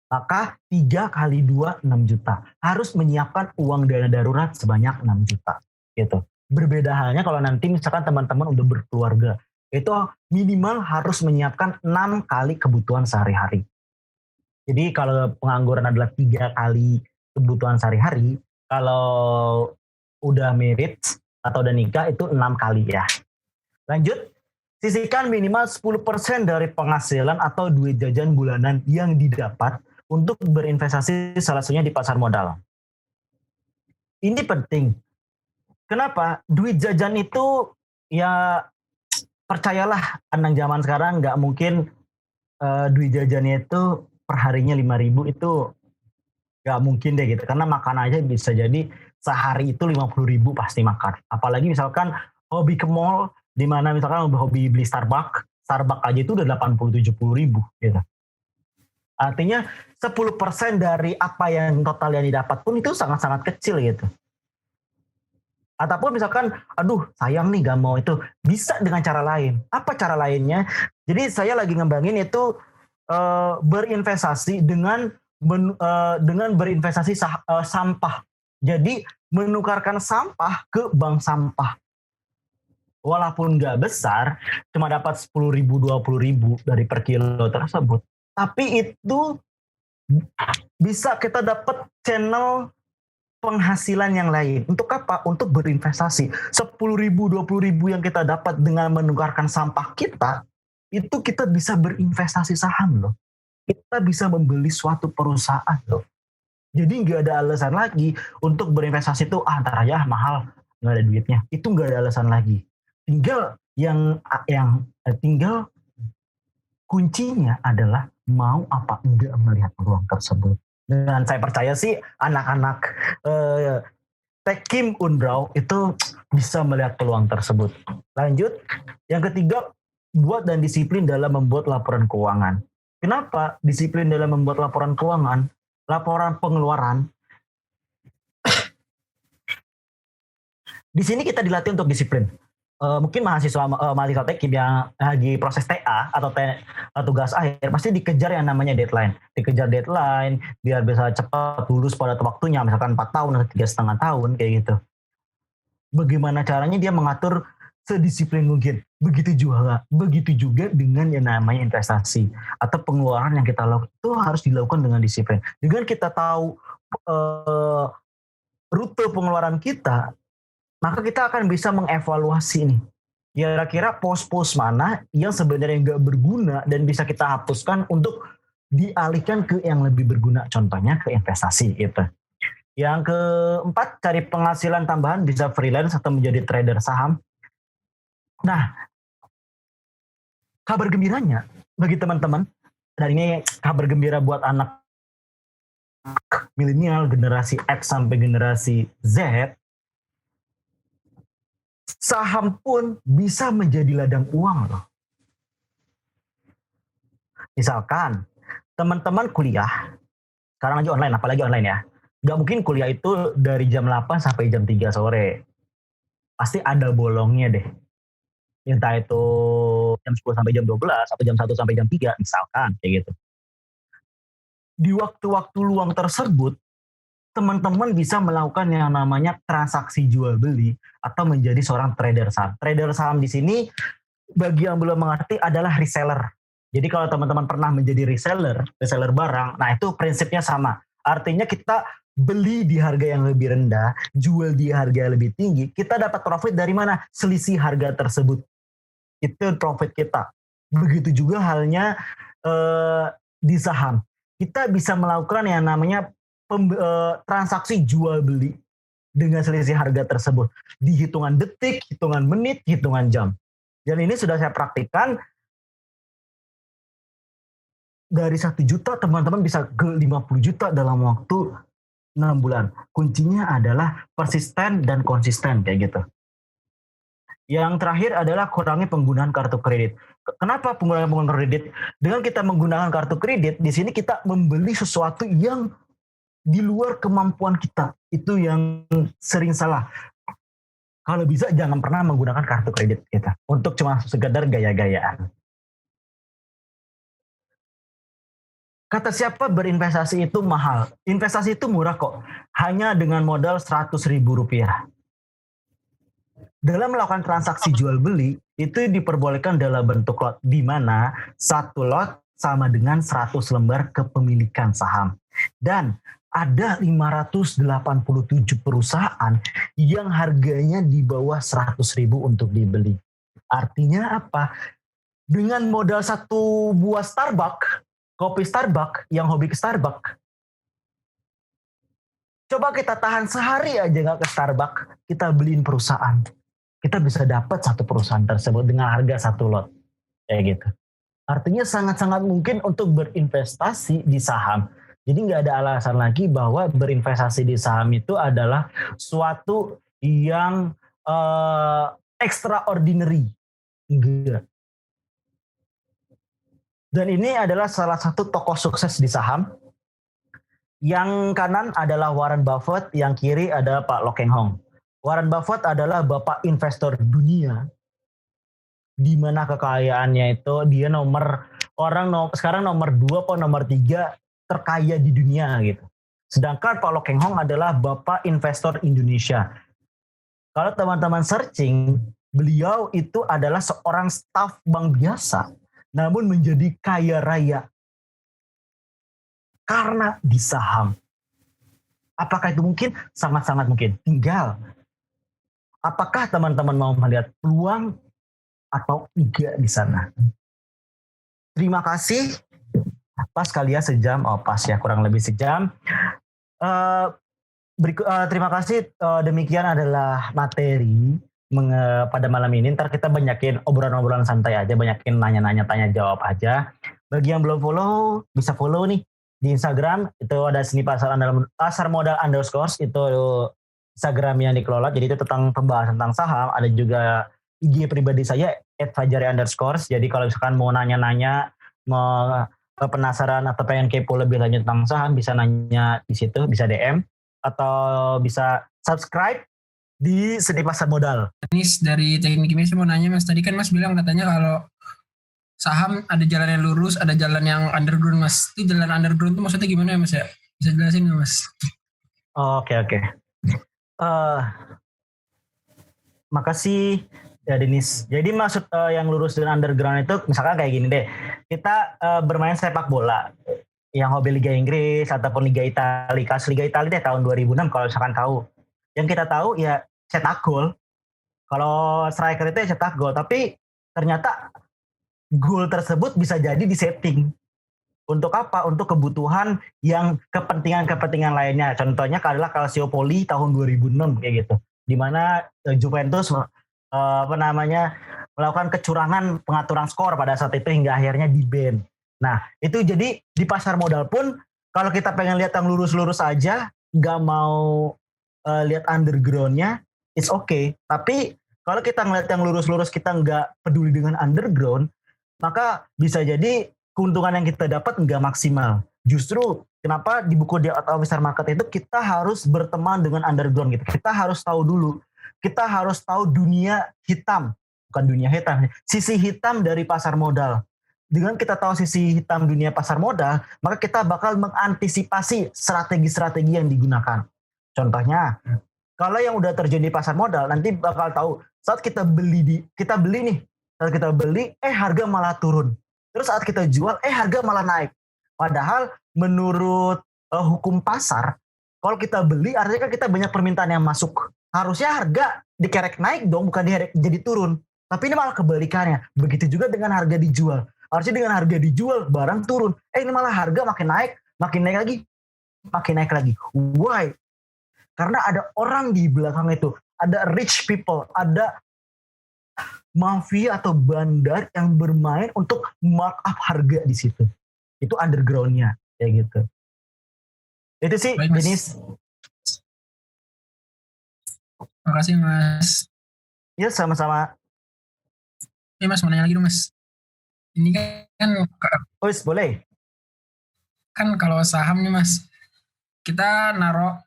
Maka 3 kali 2, 6 juta. Harus menyiapkan uang dana darurat sebanyak 6 juta. Gitu. Berbeda halnya kalau nanti misalkan teman-teman udah berkeluarga. Itu minimal harus menyiapkan 6 kali kebutuhan sehari-hari. Jadi kalau pengangguran adalah 3 kali kebutuhan sehari-hari, kalau udah married atau udah nikah itu 6 kali ya. Lanjut, sisihkan minimal 10% dari penghasilan atau duit jajan bulanan yang didapat untuk berinvestasi salah satunya di pasar modal. Ini penting. Kenapa? Duit jajan itu ya percayalah anak zaman sekarang nggak mungkin duit jajannya itu perharinya 5.000 itu nggak mungkin deh gitu. Karena makan aja bisa jadi sehari itu 50.000 pasti makan. Apalagi misalkan hobi ke mall, di mana misalkan hobi beli Starbucks aja itu udah 80-70 ribu gitu. Artinya 10% dari apa yang total yang didapat pun itu sangat-sangat kecil gitu. Ataupun misalkan, aduh sayang nih gak mau itu, bisa dengan cara lain. Apa cara lainnya? Jadi saya lagi ngembangin itu berinvestasi dengan berinvestasi sampah. Jadi menukarkan sampah ke bank sampah. Walaupun nggak besar, cuma dapat 10.000, 20.000 dari per kilo tersebut. Tapi itu bisa kita dapat channel penghasilan yang lain. Untuk apa? Untuk berinvestasi. 10.000, 20.000 yang kita dapat dengan menukarkan sampah kita, itu kita bisa berinvestasi saham loh. Kita bisa membeli suatu perusahaan loh. Jadi nggak ada alasan lagi untuk berinvestasi itu, ntar aja mahal, nggak ada duitnya. Itu nggak ada alasan lagi. Tinggal tinggal kuncinya adalah mau apa enggak melihat peluang tersebut. Dan saya percaya sih anak-anak Tekim Unbrau itu bisa melihat peluang tersebut. Lanjut, yang ketiga, buat dan disiplin dalam membuat laporan keuangan. Kenapa disiplin dalam membuat laporan keuangan? Laporan pengeluaran. Di sini kita dilatih untuk disiplin. Mungkin mahasiswa Tekim yang lagi proses TA atau tugas akhir pasti dikejar yang namanya deadline. Dikejar deadline biar bisa cepat lulus pada waktunya, misalkan 4 tahun atau 3,5 tahun kayak gitu. Bagaimana caranya dia mengatur sedisiplin mungkin. Begitu juga dengan yang namanya investasi atau pengeluaran yang kita lakukan itu harus dilakukan dengan disiplin. Dengan kita tahu rute pengeluaran kita, maka kita akan bisa mengevaluasi nih. Kira-kira pos-pos mana yang sebenarnya nggak berguna dan bisa kita hapuskan untuk dialihkan ke yang lebih berguna. Contohnya ke investasi gitu. Yang keempat, cari penghasilan tambahan, bisa freelance atau menjadi trader saham. Nah, kabar gembiranya bagi teman-teman, dan ini kabar gembira buat anak milenial, generasi X sampai generasi Z, saham pun bisa menjadi ladang uang loh. Misalkan teman-teman kuliah, sekarang lagi online, apalagi online ya. Gak mungkin kuliah itu dari jam 8 sampai jam 3 sore. pasti ada bolongnya deh. Entah itu jam 10 sampai jam 12 atau jam 1 sampai jam 3 misalkan kayak gitu. Di waktu-waktu luang tersebut, teman-teman bisa melakukan yang namanya transaksi jual beli atau menjadi seorang trader saham. Trader saham di sini bagi yang belum mengerti adalah reseller. Jadi kalau teman-teman pernah menjadi reseller barang, nah itu prinsipnya sama. Artinya kita beli di harga yang lebih rendah, jual di harga yang lebih tinggi, kita dapat profit dari mana? Selisih harga tersebut. Itu profit kita. Begitu juga halnya di saham. Kita bisa melakukan yang namanya transaksi jual beli dengan selisih harga tersebut di hitungan detik, hitungan menit, hitungan jam. Dan ini sudah saya praktikkan. Dari 1 juta teman-teman bisa ke 50 juta dalam waktu 6 bulan. Kuncinya adalah persisten dan konsisten kayak gitu. Yang terakhir adalah kurangi penggunaan kartu kredit. Kenapa penggunaan kredit? Dengan kita menggunakan kartu kredit, di sini kita membeli sesuatu yang di luar kemampuan kita. Itu yang sering salah. Kalau bisa jangan pernah menggunakan kartu kredit kita untuk cuma sekedar gaya-gayaan. Kata siapa berinvestasi itu mahal? Investasi itu murah kok. Hanya dengan modal 100.000 rupiah. Dalam melakukan transaksi jual beli, itu diperbolehkan dalam bentuk lot, di mana satu lot sama dengan 100 lembar kepemilikan saham. Dan ada 587 perusahaan yang harganya di bawah 100.000 untuk dibeli. Artinya apa? Dengan modal satu buah Starbucks, kopi Starbucks, yang hobi ke Starbucks, coba kita tahan sehari aja nggak ke Starbucks, kita beliin perusahaan. Kita bisa dapat satu perusahaan tersebut dengan harga satu lot. Kayak gitu. Artinya sangat-sangat mungkin untuk berinvestasi di saham. Jadi nggak ada alasan lagi bahwa berinvestasi di saham itu adalah suatu yang extraordinary. Enggak. Dan ini adalah salah satu tokoh sukses di saham. Yang kanan adalah Warren Buffett, yang kiri adalah Pak Lo Keng Hong. Warren Buffett adalah bapak investor dunia, di mana kekayaannya itu dia sekarang nomor 2 atau nomor 3 terkaya di dunia gitu. Sedangkan Pak Lo Keng Hong adalah bapak investor Indonesia. Kalau teman-teman searching, beliau itu adalah seorang staf bank biasa, namun menjadi kaya raya karena di saham. Apakah itu mungkin? Sangat-sangat mungkin. Tinggal apakah teman-teman mau melihat peluang atau enggak di sana. Terima kasih. Pas kali ya sejam. Oh pas ya, kurang lebih sejam. Terima kasih. Demikian adalah materi pada malam ini. Ntar kita banyakin obrolan-obrolan santai aja. Banyakin nanya-nanya, tanya jawab aja. Bagi yang belum follow, bisa follow nih. Di Instagram, itu ada Seni Pasar Modal _ itu Instagram yang dikelola, jadi itu tentang pembahasan tentang saham. Ada juga IG pribadi saya @fajari_. Jadi kalau misalkan mau nanya-nanya, mau penasaran atau pengen kepo lebih lanjut tentang saham, bisa nanya di situ, bisa DM atau bisa subscribe di Seni Pasar Modal.
Nis dari Teknik Kimia, saya mau nanya Mas, tadi kan Mas bilang katanya kalau saham ada jalan yang lurus, ada jalan yang underground Mas. Itu jalan underground itu maksudnya gimana ya Mas ya? Bisa jelasin nggak Mas?
Oke. Makasih ya Denis. Jadi maksud yang lurus dan underground itu misalkan kayak gini deh. Kita bermain sepak bola. Yang hobi Liga Inggris ataupun Liga Italia. Kasus Liga Italia deh tahun 2006 kalau misalkan tahu. Yang kita tahu ya cetak gol. Kalau striker itu ya cetak gol. Tapi ternyata gol tersebut bisa jadi disetting. Untuk apa? Untuk kebutuhan yang kepentingan-kepentingan lainnya. Contohnya adalah Calciopoli tahun 2006 kayak gitu. Di mana Juventus melakukan kecurangan pengaturan skor pada saat itu hingga akhirnya di-ban. Nah, itu jadi di pasar modal pun kalau kita pengen lihat yang lurus-lurus aja, nggak mau lihat underground-nya, it's okay. Tapi kalau kita ngeliat yang lurus-lurus, kita nggak peduli dengan underground, maka bisa jadi keuntungan yang kita dapat nggak maksimal. Justru kenapa di buku The Art of Western Market itu kita harus berteman dengan underground gitu. Kita harus tahu dulu kita harus tahu dunia hitam, bukan dunia hitam, sisi hitam dari pasar modal. Dengan kita tahu sisi hitam dunia pasar modal, maka kita bakal mengantisipasi strategi-strategi yang digunakan. Contohnya, kalau yang udah terjun di pasar modal, nanti bakal tahu saat kita beli nih, saat kita beli, harga malah turun. Terus saat kita jual, harga malah naik. Padahal menurut hukum pasar, kalau kita beli artinya kan kita banyak permintaan yang masuk. Harusnya harga dikerek naik dong, bukan jadi turun. Tapi ini malah kebalikannya. Begitu juga dengan harga dijual. Harusnya dengan harga dijual, barang turun. Ini malah harga makin naik lagi. Why? Karena ada orang di belakang itu. Ada rich people, ada mafia atau bandar yang bermain untuk markup harga di situ. Itu underground-nya, kayak gitu. Itu sih
Baik, Mas.
jenis.
Makasih Mas.
Ya sama-sama.
Mas mau nanya lagi dong Mas. Ini kan
Boleh.
kan kalau saham nih Mas, kita naruh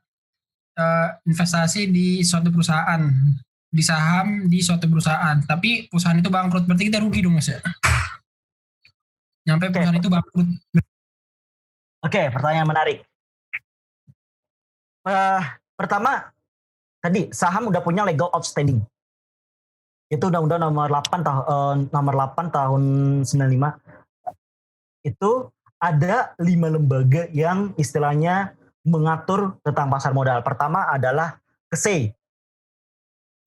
investasi di suatu perusahaan, di saham di suatu perusahaan, tapi perusahaan itu bangkrut, berarti kita rugi dong Mas ya? Nyampe perusahaan itu bangkrut.
Oke, pertanyaan menarik. Pertama, tadi saham udah punya legal outstanding. Itu Undang-Undang nomor 8 tahun 95. Itu ada 5 lembaga yang istilahnya mengatur tentang pasar modal. Pertama adalah KSEI,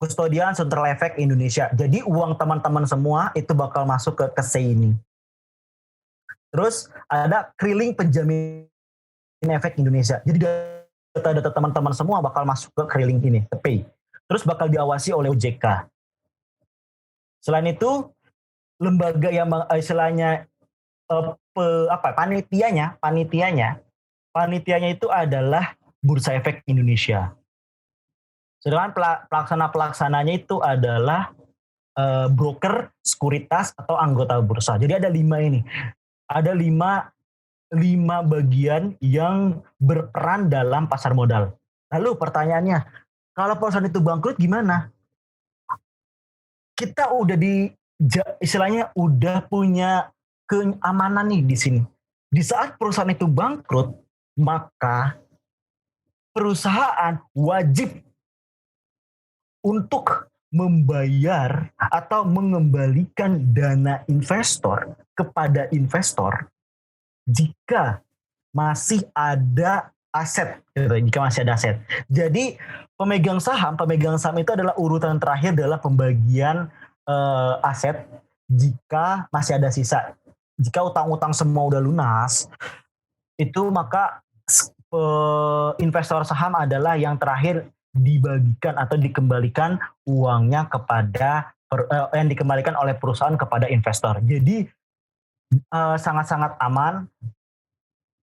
Custodian Central Efek Indonesia. Jadi uang teman-teman semua itu bakal masuk ke KSEI ini. Terus ada Keriling Penjamin Efek Indonesia. Jadi data-data teman-teman semua bakal masuk ke Keriling ini, ke PEI. Terus bakal diawasi oleh OJK. Selain itu, lembaga yang istilahnya panitianya itu adalah Bursa Efek Indonesia. Sedangkan pelaksana-pelaksananya itu adalah broker, sekuritas, atau anggota bursa. Jadi ada 5 ini. Ada 5 bagian yang berperan dalam pasar modal. Lalu pertanyaannya, kalau perusahaan itu bangkrut gimana? Kita istilahnya udah punya keamanan nih di sini. Di saat perusahaan itu bangkrut, maka perusahaan wajib untuk membayar atau mengembalikan dana investor kepada investor jika masih ada aset. Jadi pemegang saham itu adalah urutan terakhir dalam pembagian aset jika masih ada sisa. Jika utang-utang semua udah lunas, itu maka investor saham adalah yang terakhir dibagikan atau dikembalikan uangnya kepada yang dikembalikan oleh perusahaan kepada investor. Jadi sangat-sangat aman,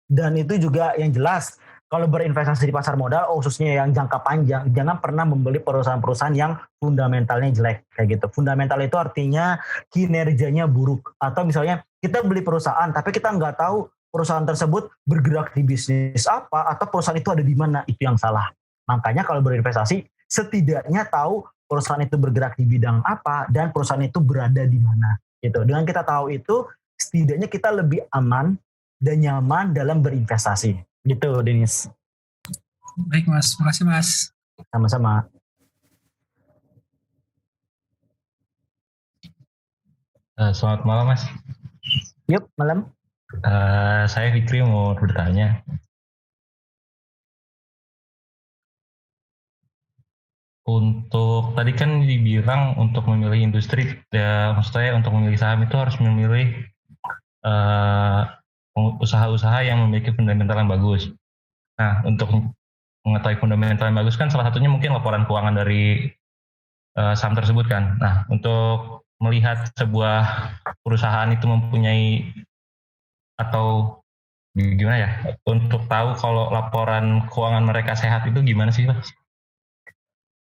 dan itu juga yang jelas kalau berinvestasi di pasar modal, khususnya yang jangka panjang, jangan pernah membeli perusahaan-perusahaan yang fundamentalnya jelek kayak gitu. Fundamental itu artinya kinerjanya buruk, atau misalnya kita beli perusahaan tapi kita nggak tahu perusahaan tersebut bergerak di bisnis apa atau perusahaan itu ada di mana, itu yang salah. Makanya kalau berinvestasi setidaknya tahu perusahaan itu bergerak di bidang apa dan perusahaan itu berada di mana gitu. Dengan kita tahu itu, setidaknya kita lebih aman dan nyaman dalam berinvestasi. Gitu, Denis.
Baik Mas, makasih Mas.
Sama-sama.
Selamat malam Mas.
Yuk, malam.
Saya Fikri mau bertanya. Untuk tadi kan dibilang untuk memilih industri, maksudnya untuk memilih saham itu harus memilih usaha-usaha yang memiliki fundamental yang bagus. Nah, untuk mengetahui fundamental yang bagus kan salah satunya mungkin laporan keuangan dari saham tersebut kan. Nah, untuk melihat sebuah perusahaan itu mempunyai atau gimana ya, untuk tahu kalau laporan keuangan mereka sehat itu gimana sih Mas?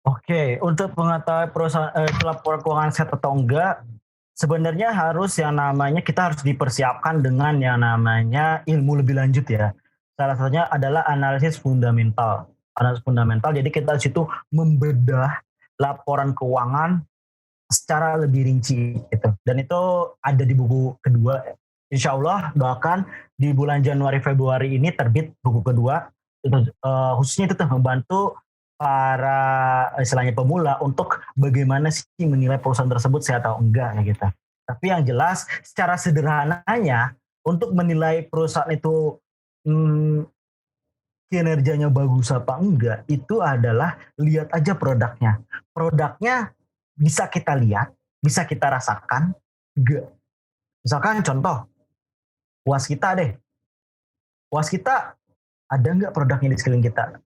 Oke, untuk mengetahui perusahaan laporan keuangan sehat atau enggak, sebenarnya harus yang namanya kita harus dipersiapkan dengan yang namanya ilmu lebih lanjut ya. Salah satunya adalah analisis fundamental. Analisis fundamental, jadi kita di situ membedah laporan keuangan secara lebih rinci gitu. Dan itu ada di buku kedua. Insya Allah doakan di bulan Januari Februari ini terbit buku kedua. Itu, khususnya itu tuh membantu para istilahnya pemula untuk bagaimana sih menilai perusahaan tersebut sehat atau enggak ya gitu. Tapi yang jelas secara sederhananya untuk menilai perusahaan itu kinerjanya bagus apa enggak itu adalah lihat aja produknya. Produknya bisa kita lihat, bisa kita rasakan, enggak. Misalkan contoh, puas kita deh. Puas kita ada enggak produknya di sekeliling kita?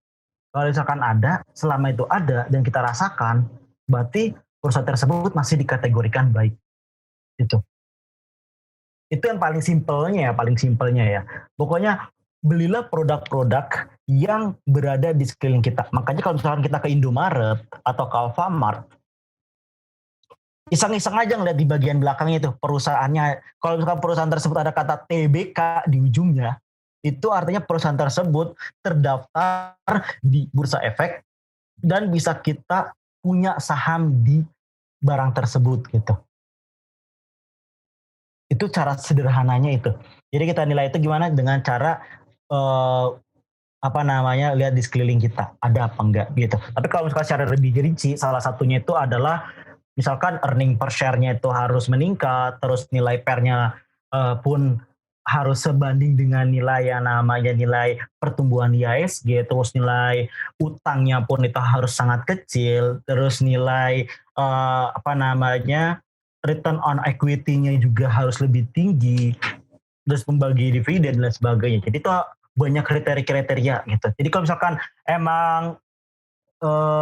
Kalau misalkan ada, selama itu ada dan kita rasakan, berarti perusahaan tersebut masih dikategorikan baik. Itu yang paling simpelnya ya. Pokoknya belilah produk-produk yang berada di sekeliling kita. Makanya kalau misalkan kita ke Indomaret atau ke Alfamart, iseng-iseng aja ngeliat di bagian belakangnya itu perusahaannya. Kalau misalkan perusahaan tersebut ada kata TBK di ujungnya, itu artinya perusahaan tersebut terdaftar di Bursa Efek dan bisa kita punya saham di barang tersebut gitu. Itu cara sederhananya itu. Jadi kita nilai itu gimana dengan cara lihat di sekeliling kita ada apa enggak gitu. Tapi kalau misalkan secara lebih rinci, salah satunya itu adalah misalkan earning per share-nya itu harus meningkat, terus nilai per-nya pun harus sebanding dengan nilai yang namanya nilai pertumbuhan IHSG, terus nilai utangnya pun itu harus sangat kecil, terus nilai return on equity-nya juga harus lebih tinggi, terus membagi dividen dan sebagainya. Jadi itu banyak kriteria-kriteria gitu. Jadi kalau misalkan emang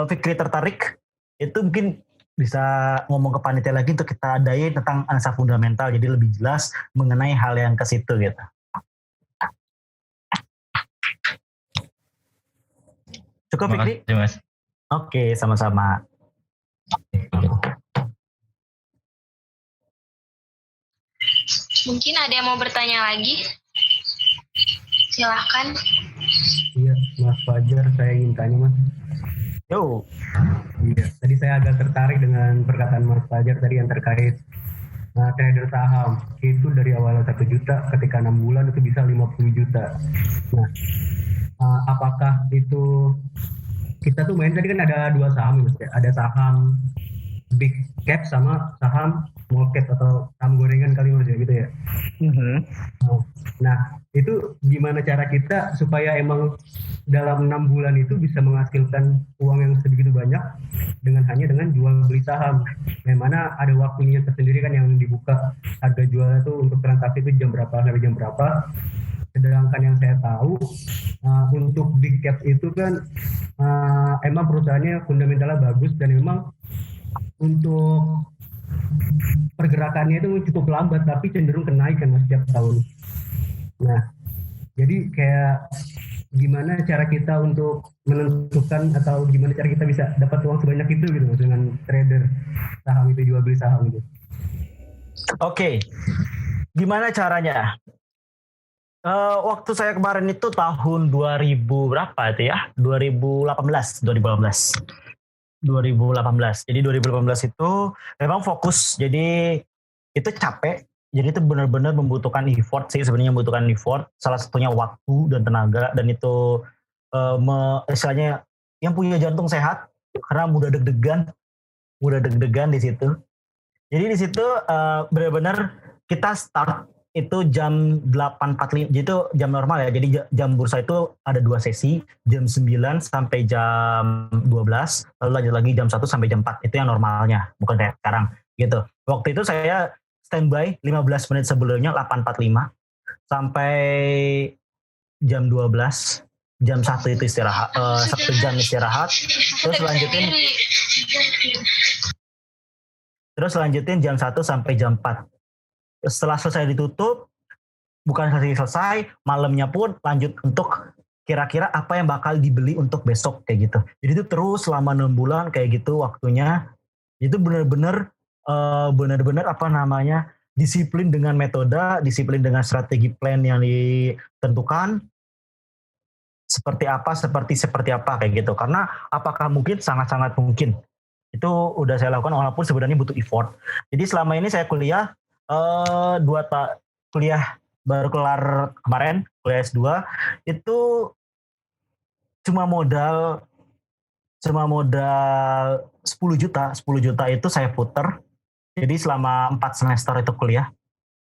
Fikri tertarik, itu mungkin bisa ngomong ke panitia lagi untuk kita adain tentang analisa fundamental, jadi lebih jelas mengenai hal yang ke situ gitu. Cukup Fikri?
Terima kasih, Mas.
Oke, sama-sama.
Mungkin ada yang mau bertanya lagi? Silahkan.
Iya, Mas Fajar, saya ingin tanya Mas.
Yo.
Iya, tadi saya agak tertarik dengan perkataan Mas Fajar tadi yang terkait trader saham. Itu dari awal 1 juta, ketika 6 bulan itu bisa 50 juta. Nah, apakah itu kita tuh main tadi kan ada 2 saham Mas ya. Ada saham big cap sama saham small cap atau saham gorengan kali Mas ya gitu ya. Nah, itu gimana cara kita supaya emang dalam 6 bulan itu bisa menghasilkan uang yang sebegitu banyak dengan jual beli saham, yang mana ada waktunya tersendiri kan yang dibuka harga jual itu untuk transaksi itu jam berapa sampai jam berapa. Sedangkan yang saya tahu untuk big cap itu kan emang perusahaannya fundamentalnya bagus dan memang untuk pergerakannya itu cukup lambat tapi cenderung kenaikan Mas setiap tahun. Nah, jadi kayak gimana cara kita untuk menentukan atau gimana cara kita bisa dapat uang sebanyak itu gitu Mas dengan trader saham itu, jual beli saham itu.
Oke. Gimana caranya? Waktu saya kemarin itu tahun 2000 berapa itu ya? 2018. Jadi 2018 itu memang fokus. Jadi itu capek. Jadi itu benar-benar membutuhkan effort sih, sebenarnya membutuhkan effort. Salah satunya waktu dan tenaga, dan itu istilahnya yang punya jantung sehat karena mudah deg-degan di situ. Jadi di situ benar-benar kita start itu jam 8.45, jadi itu jam normal ya. Jadi jam bursa itu ada 2 sesi, jam 9 sampai jam 12, lalu lanjut lagi jam 1 sampai jam 4. Itu yang normalnya, bukan kayak sekarang gitu. Waktu itu saya standby 15 menit sebelumnya 8.45 sampai jam 12, jam 1 itu istirahat, 1 jam istirahat, terus lanjutin jam 1 sampai jam 4. Setelah selesai ditutup, bukan selesai, malamnya pun lanjut untuk kira-kira apa yang bakal dibeli untuk besok kayak gitu. Jadi itu terus selama 6 bulan kayak gitu waktunya. Itu benar-benar disiplin dengan metode, disiplin dengan strategi plan yang ditentukan. Seperti apa kayak gitu. Karena apakah mungkin? Sangat-sangat mungkin. Itu udah saya lakukan walaupun sebenarnya butuh effort. Jadi selama ini saya kuliah kuliah baru kelar kemarin, kuliah S2 itu cuma modal 10 juta. 10 juta itu saya puter. Jadi selama 4 semester itu kuliah,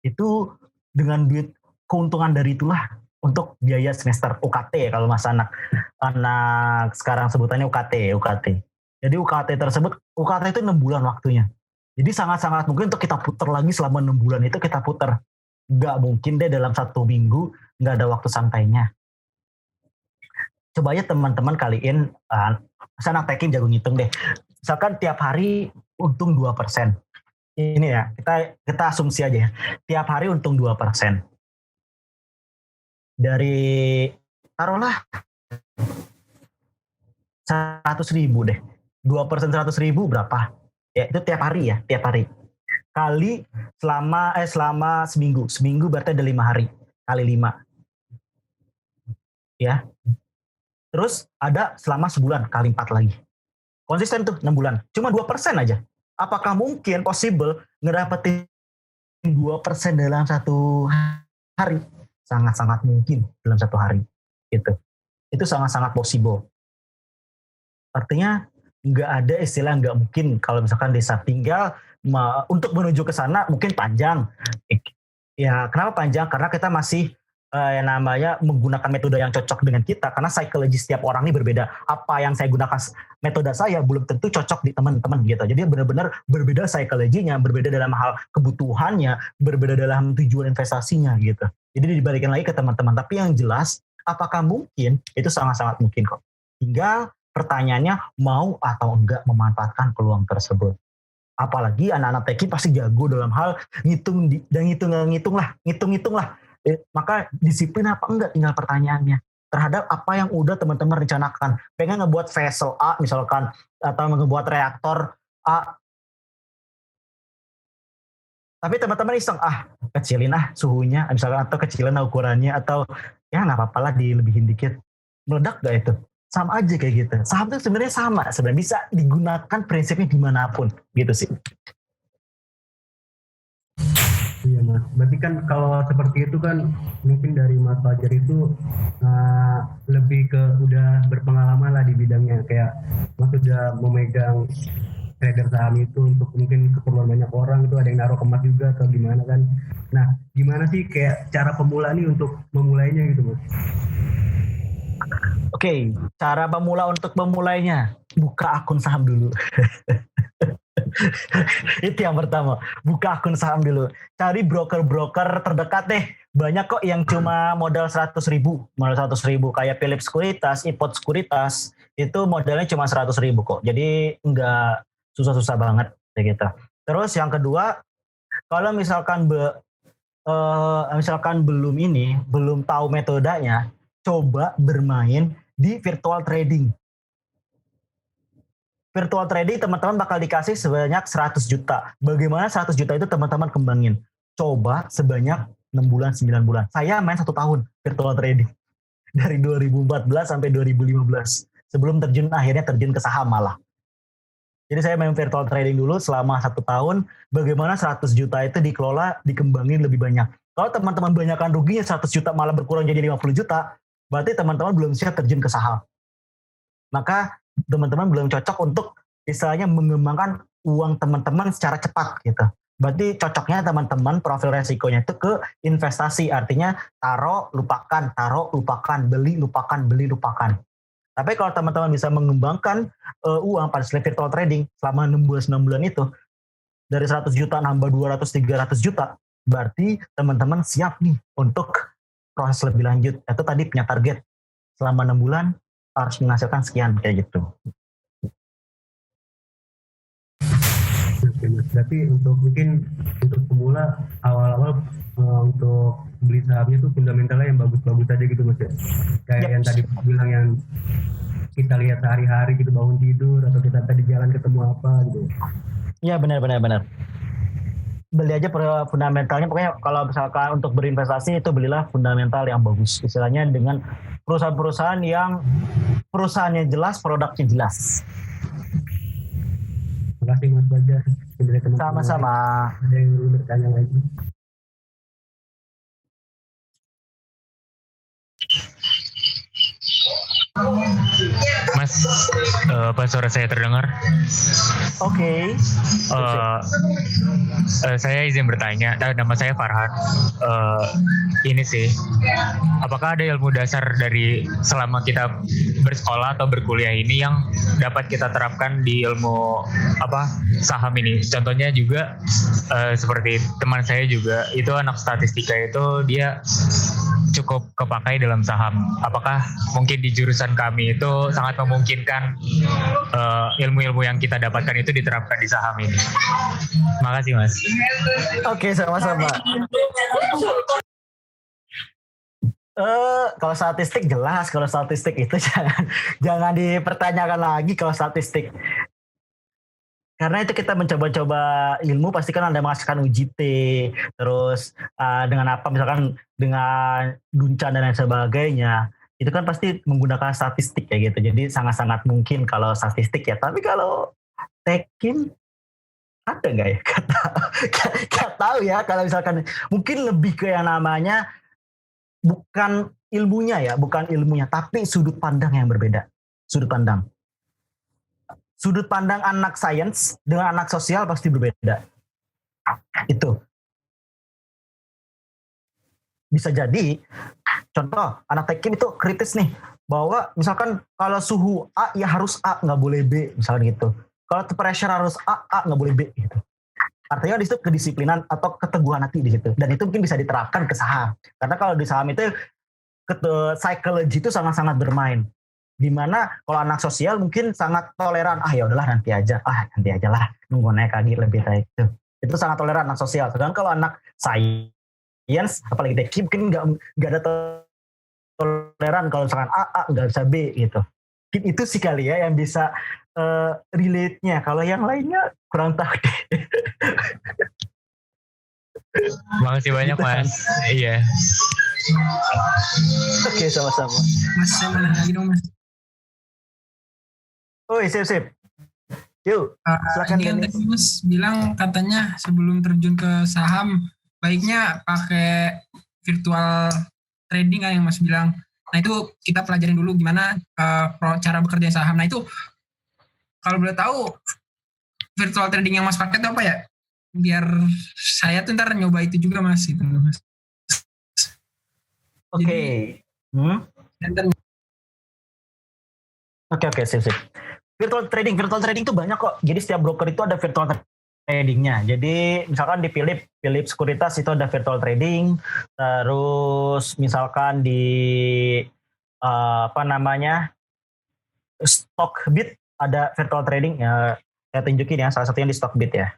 itu dengan duit keuntungan dari itulah untuk biaya semester UKT kalau mas anak sekarang sebutannya UKT. Jadi UKT itu 6 bulan waktunya. Jadi sangat-sangat mungkin untuk kita puter lagi selama 6 bulan itu kita puter. Nggak mungkin deh dalam 1 minggu nggak ada waktu santainya. Coba aja teman-teman kaliin, saya anak tekim jago ngitung deh. Misalkan tiap hari untung 2%. Ini ya, kita asumsi aja ya. Tiap hari untung 2%. Dari, taruhlah 100.000 deh. 2% 100.000 berapa? Ya itu tiap hari ya, tiap hari. Kali selama seminggu. Seminggu berarti ada 5 hari. Kali 5. Ya. Terus ada selama sebulan kali 4 lagi. Konsisten tuh 6 bulan. Cuma 2% aja. Apakah mungkin possible ngedapetin 2% dalam 1 hari? Sangat-sangat mungkin dalam 1 hari. Gitu. Itu sangat-sangat possible. Artinya nggak ada istilah nggak mungkin kalau misalkan desa tinggal untuk menuju ke sana mungkin panjang. Ya kenapa panjang? Karena kita masih yang namanya menggunakan metode yang cocok dengan kita karena psikologi setiap orang ini berbeda. Apa yang saya gunakan metode saya belum tentu cocok di teman-teman gitu. Jadi benar-benar berbeda psikologinya, berbeda dalam hal kebutuhannya, berbeda dalam tujuan investasinya gitu. Jadi dibalikin lagi ke teman-teman. Tapi yang jelas, apakah mungkin? Itu sangat-sangat mungkin kok. Tinggal pertanyaannya mau atau enggak memanfaatkan peluang tersebut. Apalagi anak-anak TK pasti jago dalam hal ngitung lah. Maka disiplin apa enggak tinggal pertanyaannya terhadap apa yang udah teman-teman rencanakan. Pengen ngebuat vessel A misalkan atau ngebuat reaktor A. Tapi teman-teman iseng kecilin suhunya misalkan atau kecilin ukurannya atau ya nggak apa-apa lah dilebihin dikit. Meledak gak itu? Sama aja kayak gitu. Saham itu sebenarnya sama, sebenarnya bisa digunakan prinsipnya dimanapun gitu sih.
Iya mas, berarti kan kalau seperti itu kan mungkin dari Mas Fajar itu lebih ke udah berpengalaman lah di bidangnya, kayak Mas udah memegang trader saham itu untuk mungkin keperluan banyak orang, itu ada yang naruh emas juga atau gimana kan. Nah gimana sih kayak cara pemula nih untuk memulainya gitu mas?
Oke, cara pemula untuk memulainya buka akun saham dulu. Itu yang pertama, buka akun saham dulu. Cari broker-broker terdekat deh. Banyak kok yang cuma modal 100.000 kayak Philip Sekuritas, Ipot Sekuritas, itu modalnya cuma 100.000 kok. Jadi nggak susah-susah banget kayak gitu. Terus yang kedua, kalau misalkan belum tahu metodenya, coba bermain di virtual trading. Virtual trading teman-teman bakal dikasih sebanyak 100 juta. Bagaimana 100 juta itu teman-teman kembangin? Coba sebanyak 6 bulan, 9 bulan. Saya main 1 tahun virtual trading. Dari 2014 sampai 2015. Sebelum akhirnya terjun ke saham malah. Jadi saya main virtual trading dulu selama 1 tahun. Bagaimana 100 juta itu dikelola, dikembangin lebih banyak. Kalau teman-teman banyakkan ruginya 100 juta malah berkurang jadi 50 juta, berarti teman-teman belum siap terjun ke saham. Maka teman-teman belum cocok untuk istilahnya mengembangkan uang teman-teman secara cepat gitu. Berarti cocoknya teman-teman profil resikonya itu ke investasi, artinya taruh, lupakan, beli, lupakan. Tapi kalau teman-teman bisa mengembangkan uang pada virtual trading selama 6 bulan itu, dari 100 juta nambah 200-300 juta, berarti teman-teman siap nih untuk proses lebih lanjut. Itu tadi punya target selama 6 bulan harus menghasilkan sekian kayak gitu.
Oke mas, berarti untuk pemula awal-awal untuk beli sahamnya tuh fundamentalnya yang bagus-bagus aja gitu mas ya. Kayak yang tadi bilang yang kita lihat sehari-hari gitu, bangun tidur atau kita tadi jalan ketemu apa gitu.
Iya benar. Beli aja fundamentalnya, pokoknya kalau misalkan untuk berinvestasi itu belilah fundamental yang bagus. Istilahnya dengan perusahaan-perusahaan yang perusahaannya jelas, produknya jelas.
Terima kasih Mas Bajar. Dari teman-teman
Sama-sama.
lain, ada yang ingin bertanya lagi?
Mas, apa suara saya terdengar?
Oke.
Saya izin bertanya. Nama saya Farhan. Ini sih, apakah ada ilmu dasar dari selama kita bersekolah atau berkuliah ini yang dapat kita terapkan di ilmu saham ini? Contohnya juga seperti teman saya juga itu anak statistika itu dia cukup kepakai dalam saham. Apakah mungkin di jurusan kami itu sangat memungkinkan ilmu-ilmu yang kita dapatkan itu diterapkan di saham ini? Makasih Mas.
Oke, sama-sama. Kalau statistik jelas, kalau statistik itu jangan dipertanyakan lagi kalau statistik. Karena itu kita mencoba-coba ilmu pasti kan ada menghasilkan uji T, terus dengan apa misalkan dengan guncan dan lain sebagainya, itu kan pasti menggunakan statistik ya gitu. Jadi sangat-sangat mungkin kalau statistik ya. Tapi kalau tekim ada nggak ya? Gak tahu ya. Kalau misalkan mungkin lebih ke yang namanya bukan ilmunya, tapi sudut pandang yang berbeda. Sudut pandang anak sains dengan anak sosial pasti berbeda. Itu. Bisa jadi, contoh, anak tekim itu kritis nih, bahwa misalkan kalau suhu A ya harus A, nggak boleh B, misalkan gitu. Kalau pressure harus A nggak boleh B, gitu. Artinya di situ kedisiplinan atau keteguhan hati di situ. Dan itu mungkin bisa diterapkan ke saham. Karena kalau di saham itu, psychology itu sangat-sangat bermain. Dimana kalau anak sosial mungkin sangat toleran, ya udahlah nanti aja lah, nunggu naik lagi lebih baik itu sangat toleran anak sosial. Sedangkan kalau anak sains apalagi tekim mungkin nggak ada toleran kalau misalkan A nggak bisa B gitu. Mungkin itu sih kali ya yang bisa relate-nya. Kalau yang lainnya kurang tahu deh.
Makasih banyak Mas. Iya.
Oke, sama-sama.
Mas, saya mau nanya lagi dong Mas.
Oh, sip. Yuk, silakan
Ini kan
Dennis.
tadi Mas bilang katanya sebelum terjun ke saham baiknya pakai virtual trading kan yang Mas bilang. Nah itu kita pelajarin dulu gimana cara bekerja saham. Nah itu kalau boleh tahu virtual trading yang Mas pakai itu apa ya? Biar saya tuh ntar nyoba itu juga Mas gitu Mas.
Oke. Oke, sip. Virtual trading itu banyak kok. Jadi setiap broker itu ada virtual tradingnya. Jadi misalkan di Philip Sekuritas itu ada virtual trading. Terus misalkan di Stockbit ada virtual trading. Ya, saya tunjukin ya. Salah satunya di Stockbit ya.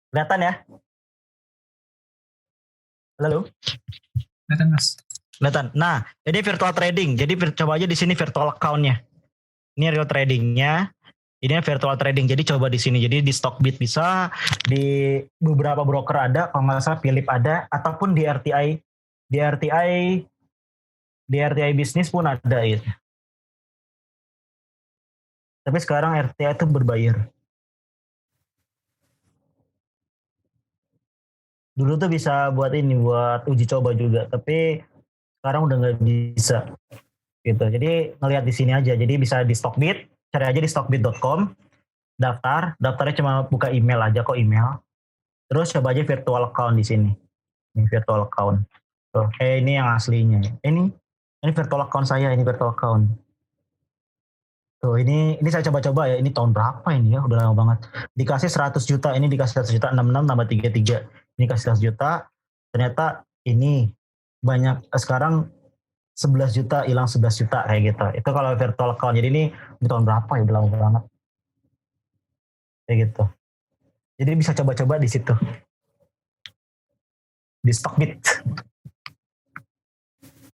Kelihatan ya? Halo?
Kelihatan Mas.
Kelihatan. Nah, ini virtual trading. Jadi coba aja di sini virtual account-nya. Ini real trading-nya. Ini virtual trading. Jadi coba di sini. Jadi di Stockbit bisa, di beberapa broker ada, kalau nggak salah Philip ada, ataupun di RTI bisnis pun ada ya. Tapi sekarang RTI itu berbayar. Dulu tuh bisa buat uji coba juga, tapi sekarang udah nggak bisa gitu. Jadi ngelihat di sini aja. Jadi bisa di Stockbit, cari aja di stockbit.com, daftarnya cuma buka email aja kok, email. Terus coba aja virtual account di sini. Ini virtual account. Tuh, ini yang aslinya. Ini virtual account saya, ini virtual account. Tuh, ini saya coba-coba ya. Ini tahun berapa ini ya? Udah lama banget. Dikasih 100 juta, ini dikasih 100 juta, 66 tambah 33. Ini kasih 100 juta, ternyata ini banyak sekarang 11 juta, hilang 11 juta kayak gitu. Itu kalau virtual account. Jadi ini tahun berapa ya, udah lama banget. Kayak gitu. Jadi bisa coba-coba di situ. Di Stockbit.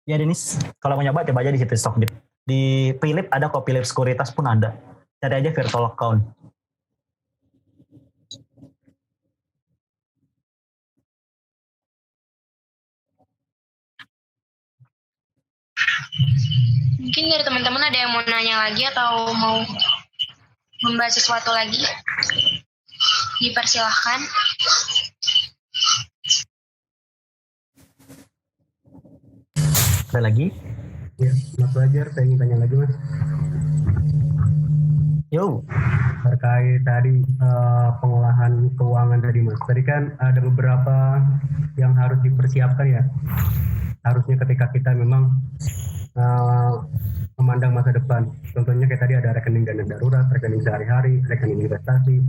Ya Denis, kalau mau nyoba coba aja di situ Stockbit. Di Philip ada kok, Philip Sekuritas pun ada. Cari aja virtual account.
Mungkin dari teman-teman ada yang mau nanya lagi atau mau membahas sesuatu lagi? Dipersilahkan.
Ada lagi?
Ya, Mas Fajar, saya ingin tanya lagi Mas.
Yo,
Terkait tadi pengolahan keuangan tadi Mas. Tadi kan ada beberapa yang harus dipersiapkan ya. Harusnya ketika kita memang memandang masa depan. Contohnya kayak tadi ada rekening dana darurat, rekening sehari-hari, rekening investasi.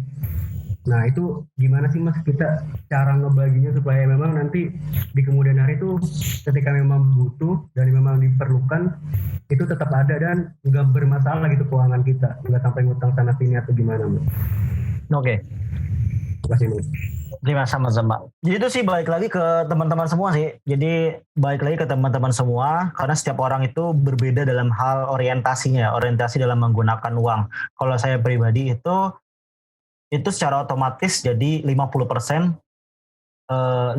Nah itu gimana sih Mas kita cara ngebaginya supaya memang nanti di kemudian hari itu ketika memang butuh dan memang diperlukan itu tetap ada dan nggak bermasalah gitu keuangan kita, nggak sampai ngutang sana sini atau gimana Mas?
oke.
Terima kasih Mas.
Terima sama-sama. Jadi itu sih balik lagi ke teman-teman semua sih. Jadi balik lagi ke teman-teman semua karena setiap orang itu berbeda dalam hal orientasinya, orientasi dalam menggunakan uang. Kalau saya pribadi itu secara otomatis jadi 50% 50%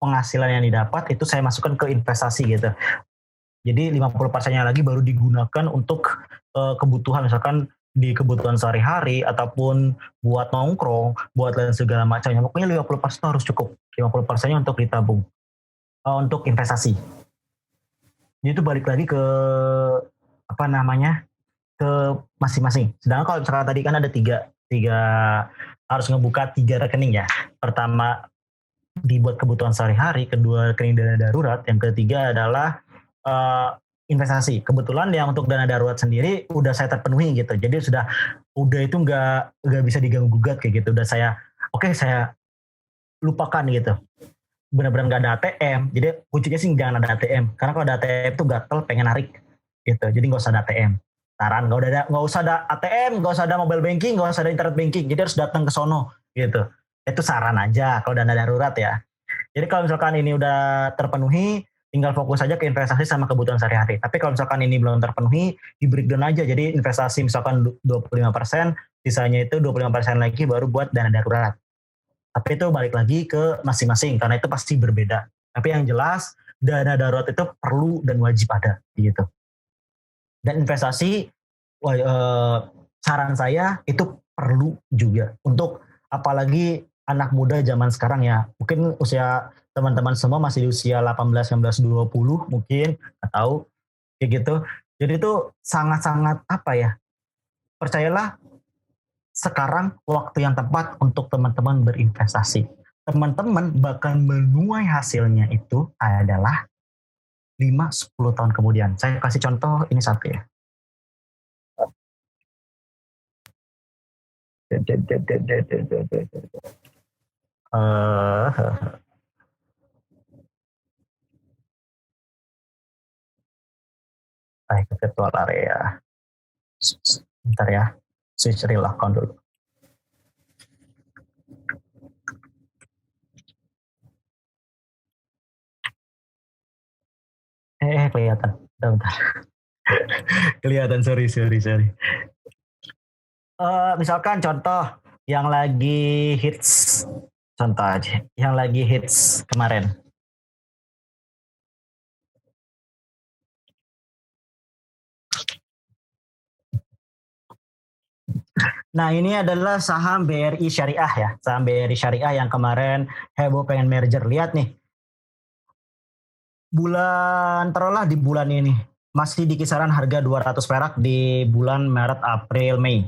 penghasilan yang didapat itu saya masukkan ke investasi gitu. Jadi 50%-nya lagi baru digunakan untuk kebutuhan, misalkan di kebutuhan sehari-hari ataupun buat nongkrong, buat lain segala macamnya. Pokoknya 50% itu harus cukup. 50%-nya untuk ditabung, untuk investasi. Jadi itu balik lagi ke apa namanya, ke masing-masing. Sedangkan kalau misalkan tadi kan ada tiga harus ngebuka 3 rekening ya. Pertama dibuat kebutuhan sehari-hari, kedua rekening dana darurat, yang ketiga adalah investasi. Kebetulan yang untuk dana darurat sendiri udah saya terpenuhi gitu. Jadi udah itu nggak bisa diganggu gugat kayak gitu. Udah saya saya lupakan gitu. Benar-benar nggak ada ATM. Jadi kuncinya sih jangan ada ATM. Karena kalau ada ATM tuh gatel pengen narik gitu. Jadi nggak usah ada ATM. Saran nggak usah ada ATM, nggak usah ada mobile banking, nggak usah ada internet banking. Jadi harus datang ke sono gitu. Itu saran aja kalau dana darurat ya. Jadi kalau misalkan ini udah terpenuhi, tinggal fokus aja ke investasi sama kebutuhan sehari-hari. Tapi kalau misalkan ini belum terpenuhi, di breakdown aja. Jadi investasi misalkan 25%, sisanya itu 25% lagi baru buat dana darurat. Tapi itu balik lagi ke masing-masing, karena itu pasti berbeda. Tapi yang jelas, dana darurat itu perlu dan wajib ada gitu. Dan investasi, saran saya itu perlu juga. Untuk apalagi anak muda zaman sekarang ya. Mungkin usia teman-teman semua masih di usia 18, 19, 20 mungkin. Atau kayak gitu. Jadi itu sangat-sangat percayalah sekarang waktu yang tepat untuk teman-teman berinvestasi. Teman-teman bakal menuai hasilnya itu adalah 5-10 tahun kemudian. Saya kasih contoh ini satu ya. Ke virtual area. Bentar ya. Switch real account dulu. Kelihatan. Bentar. Kelihatan, sorry. Misalkan contoh yang lagi hits, contoh aja, yang lagi hits kemarin. Nah ini adalah saham BRI Syariah ya, saham BRI Syariah yang kemarin heboh pengen merger. Lihat nih, taruhlah di bulan ini masih di kisaran harga 200 perak di bulan Maret, April, Mei.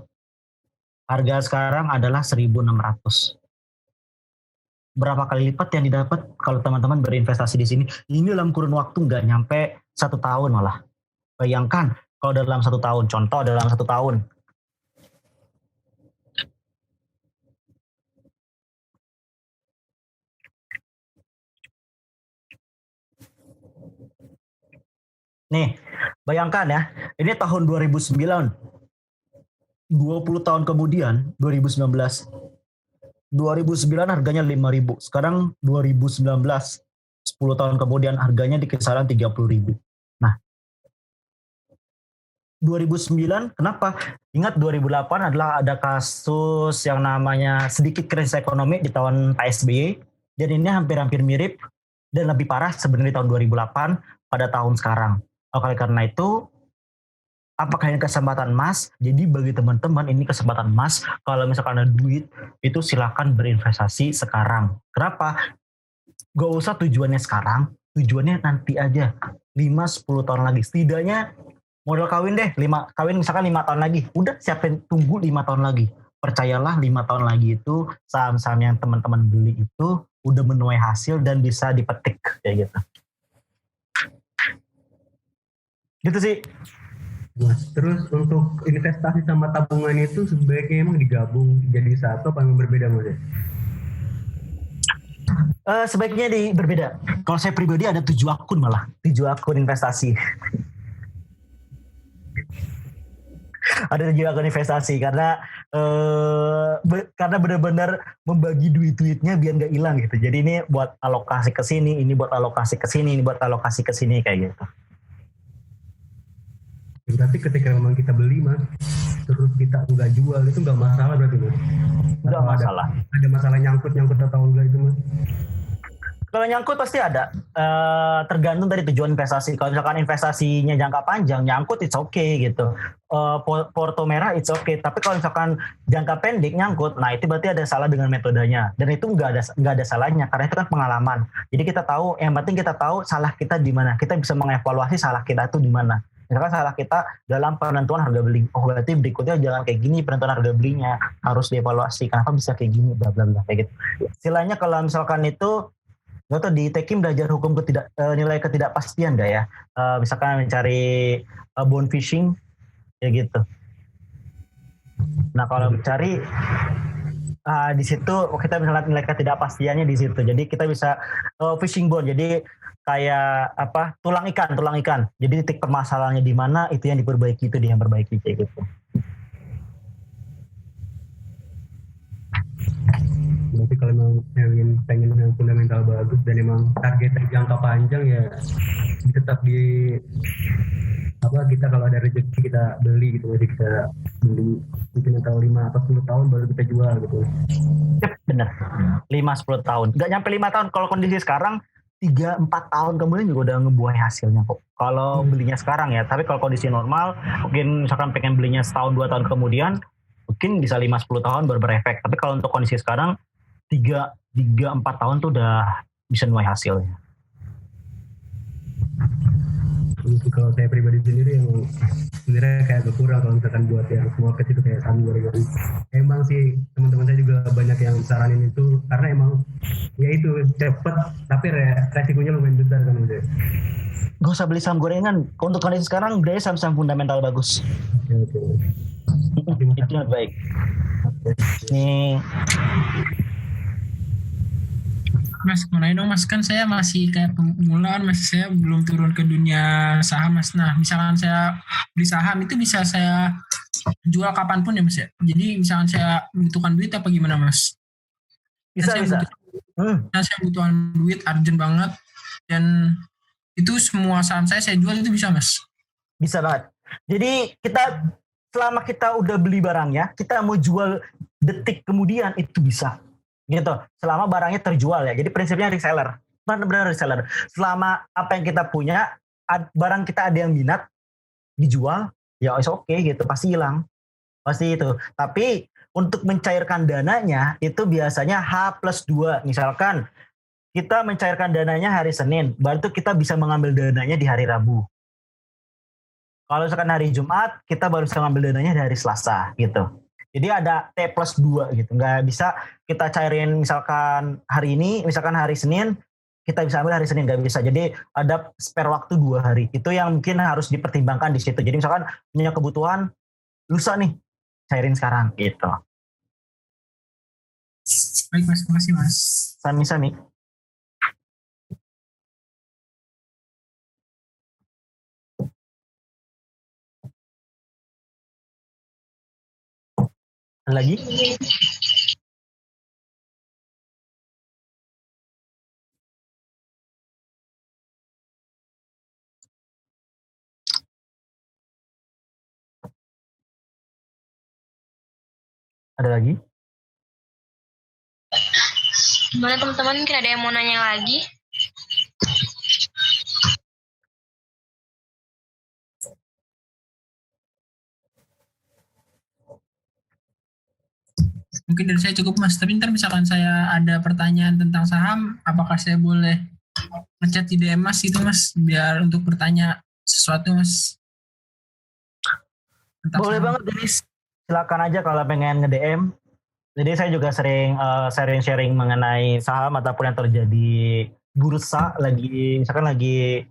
Harga sekarang adalah 1.600. Berapa kali lipat yang didapat kalau teman-teman berinvestasi di sini? Ini dalam kurun waktu nggak nyampe 1 tahun malah. Bayangkan kalau dalam 1 tahun, contoh dalam 1 tahun. Nih, bayangkan ya, ini tahun 2009. 20 tahun kemudian, 2019. 2009 harganya 5.000. Sekarang 2019, 10 tahun kemudian harganya di kisaran 30.000. Nah, 2009, kenapa? Ingat 2008 adalah ada kasus yang namanya sedikit krisis ekonomi di tahun Pak SBY, dan ini hampir-hampir mirip dan lebih parah sebenarnya di tahun 2008 pada tahun sekarang. Oleh karena itu, apakah ini kesempatan emas? Jadi bagi teman-teman ini kesempatan emas. Kalau misalkan ada duit, itu silakan berinvestasi sekarang. Kenapa? Gak usah tujuannya sekarang, tujuannya nanti aja. 5-10 tahun lagi. Setidaknya modal kawin deh, kawin misalkan 5 tahun lagi. Udah siapin, tunggu 5 tahun lagi. Percayalah 5 tahun lagi itu saham-saham yang teman-teman beli itu udah menuai hasil dan bisa dipetik kayak gitu. Gitu sih.
Nah, terus untuk investasi sama tabungan itu sebaiknya emang digabung jadi satu apa yang berbeda Mas?
Sebaiknya berbeda. Kalau saya pribadi ada 7 akun malah, 7 akun investasi. Ada 7 akun investasi karena karena benar-benar membagi duitnya biar nggak hilang gitu. Jadi ini buat alokasi ke sini, ini buat alokasi ke sini, ini buat alokasi ke sini kayak gitu.
Berarti ketika memang kita beli Mas, terus kita nggak jual itu nggak masalah berarti Mas?
Nggak masalah.
Ada masalah nyangkut atau enggak itu Mas?
Kalau nyangkut pasti ada, tergantung dari tujuan investasi. Kalau misalkan investasinya jangka panjang, nyangkut it's okay gitu. Porto merah it's okay. Tapi kalau misalkan jangka pendek nyangkut, nah itu berarti ada salah dengan metodenya. Dan itu nggak ada salahnya karena itu kan pengalaman. Jadi kita tahu, yang penting kita tahu salah kita di mana. Kita bisa mengevaluasi salah kita itu di mana. Misalkan salah kita dalam penentuan harga beli. Oh berarti berikutnya jangan kayak gini penentuan harga belinya. Harus dievaluasi. Kenapa bisa kayak gini? Bla bla bla kayak gitu. Istilahnya kalau misalkan itu nggak tahu di Tekim belajar hukum nilai ketidakpastian nggak ya? Misalkan mencari bone fishing, ya gitu. Nah kalau mencari di situ kita bisa lihat nilai ketidakpastiannya di situ. Jadi kita bisa fishing bone. Jadi kayak apa? Tulang ikan. Jadi titik permasalahannya di mana itu yang diperbaiki, itu dia yang perbaiki kayak gitu.
Berarti kalau memang pengen yang fundamental bagus dan emang target jangka panjang ya tetap di kita kalau ada rezeki kita beli gitu, jadi kita beli mungkin atau 5 atau 10 tahun baru kita jual gitu.
Yep, bener 5-10 tahun nggak nyampe 5 tahun kalau kondisi sekarang 3-4 tahun kemudian juga udah ngebuah hasilnya kok kalau belinya sekarang ya. Tapi kalau kondisi normal mungkin misalkan pengen belinya setahun 2 tahun kemudian mungkin bisa 5-10 tahun baru berefek. Tapi kalau untuk kondisi sekarang 3-4 tahun tuh udah bisa nuai hasilnya.
Mungkin kalau saya pribadi sendiri yang sebenarnya kayak agak kurang kalau misalkan buat yang small cap itu kayak kami gara-gara emang sih teman-teman saya juga banyak yang saranin itu karena emang ya itu cepet tapi resikonya lumayan besar kan udah.
Gak usah beli saham gorengan. Untuk kondisi sekarang beli saham-saham fundamental bagus.
Oke.
Itu yang baik. Nih
Mas, mau nanya dong Mas, kan saya masih kayak pemula kan Mas, saya belum turun ke dunia saham Mas. Nah, misalkan saya beli saham itu bisa saya jual kapanpun ya Mas ya? Jadi misalkan saya membutuhkan duit apa gimana Mas?
bisa.
Saya butuhkan duit urgent banget dan itu semua saham saya jual itu bisa Mas?
Bisa banget. Jadi selama kita udah beli barangnya, kita mau jual detik kemudian itu bisa. Gitu. Selama barangnya terjual ya. Jadi prinsipnya reseller. Benar-benar reseller. Selama apa yang kita punya, barang kita ada yang minat, dijual, ya oke gitu. Pasti hilang. Pasti itu. Tapi untuk mencairkan dananya, itu biasanya H+2. Misalkan kita mencairkan dananya hari Senin, baru itu kita bisa mengambil dananya di hari Rabu. Kalau misalkan hari Jumat, kita baru bisa mengambil dananya di hari Selasa gitu. Jadi ada T+2 gitu. Nggak bisa kita cairin misalkan hari ini, misalkan hari Senin, kita bisa ambil hari Senin. Nggak bisa. Jadi ada spare waktu 2 hari. Itu yang mungkin harus dipertimbangkan di situ. Jadi misalkan punya kebutuhan, lusa nih, cairin sekarang gitu.
Baik Mas, makasih Mas.
Sami-sami. Lagi? Ada lagi?
Gimana teman-teman, mungkin ada yang mau nanya lagi?
Mungkin dari saya cukup Mas, tapi ntar misalkan saya ada pertanyaan tentang saham, apakah saya boleh ngechat di DM Mas gitu Mas, biar untuk bertanya sesuatu Mas? Tentang
Boleh
saham.
banget Denis. Silakan aja kalau pengen nge-DM. Jadi saya juga sering sharing mengenai saham ataupun yang terjadi bursa lagi, misalkan lagi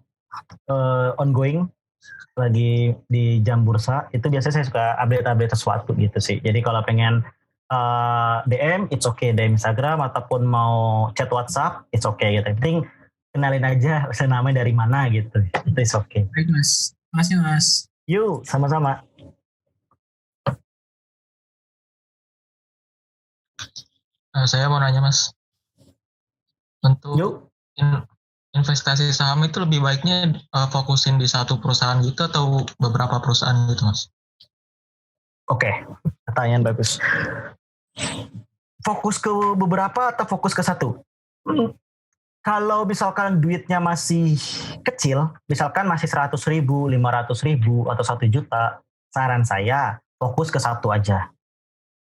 ongoing, lagi di jam bursa, itu biasanya saya suka update-update sesuatu gitu sih. Jadi kalau pengen DM, it's okay, DM Instagram ataupun mau chat WhatsApp, it's okay gitu. Yang penting kenalin aja namanya dari mana gitu. Itu it's okay.
Baik Mas, makasih Mas.
Yuk, sama-sama.
Saya mau nanya Mas, untuk
Yuk.
investasi saham itu lebih baiknya fokusin di satu perusahaan gitu atau beberapa perusahaan gitu Mas?
Oke, pertanyaan bagus. Fokus ke beberapa atau fokus ke satu? Kalau misalkan duitnya masih kecil, misalkan masih 100.000, 500.000, atau 1 juta, saran saya fokus ke satu aja.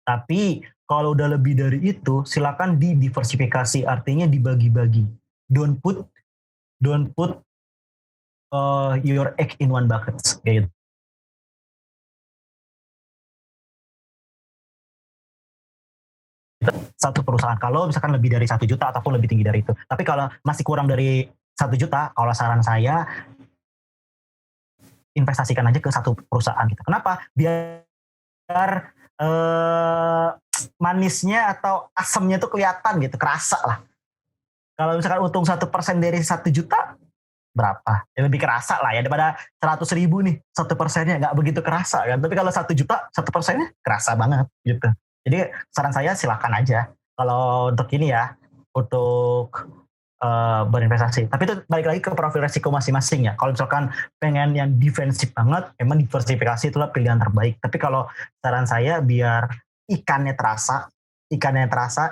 Tapi kalau udah lebih dari itu, silakan didiversifikasi, artinya dibagi-bagi. Don't put your egg in one bucket. Kayak gitu. Satu perusahaan, kalau misalkan lebih dari 1 juta ataupun lebih tinggi dari itu. Tapi kalau masih kurang dari 1 juta, kalau saran saya investasikan aja ke satu perusahaan gitu. Kenapa? Biar manisnya atau asamnya tuh kelihatan gitu, kerasa lah. Kalau misalkan untung 1% dari 1 juta, berapa? Ya lebih kerasa lah ya, daripada 100.000 nih, 1%-nya nggak begitu kerasa kan. Tapi kalau 1 juta, 1%-nya kerasa banget gitu. Jadi saran saya silakan aja. Kalau untuk ini ya, untuk berinvestasi. Tapi itu balik lagi ke profil resiko masing-masing ya. Kalau misalkan pengen yang defensif banget, memang diversifikasi itulah pilihan terbaik. Tapi kalau saran saya biar ikannya terasa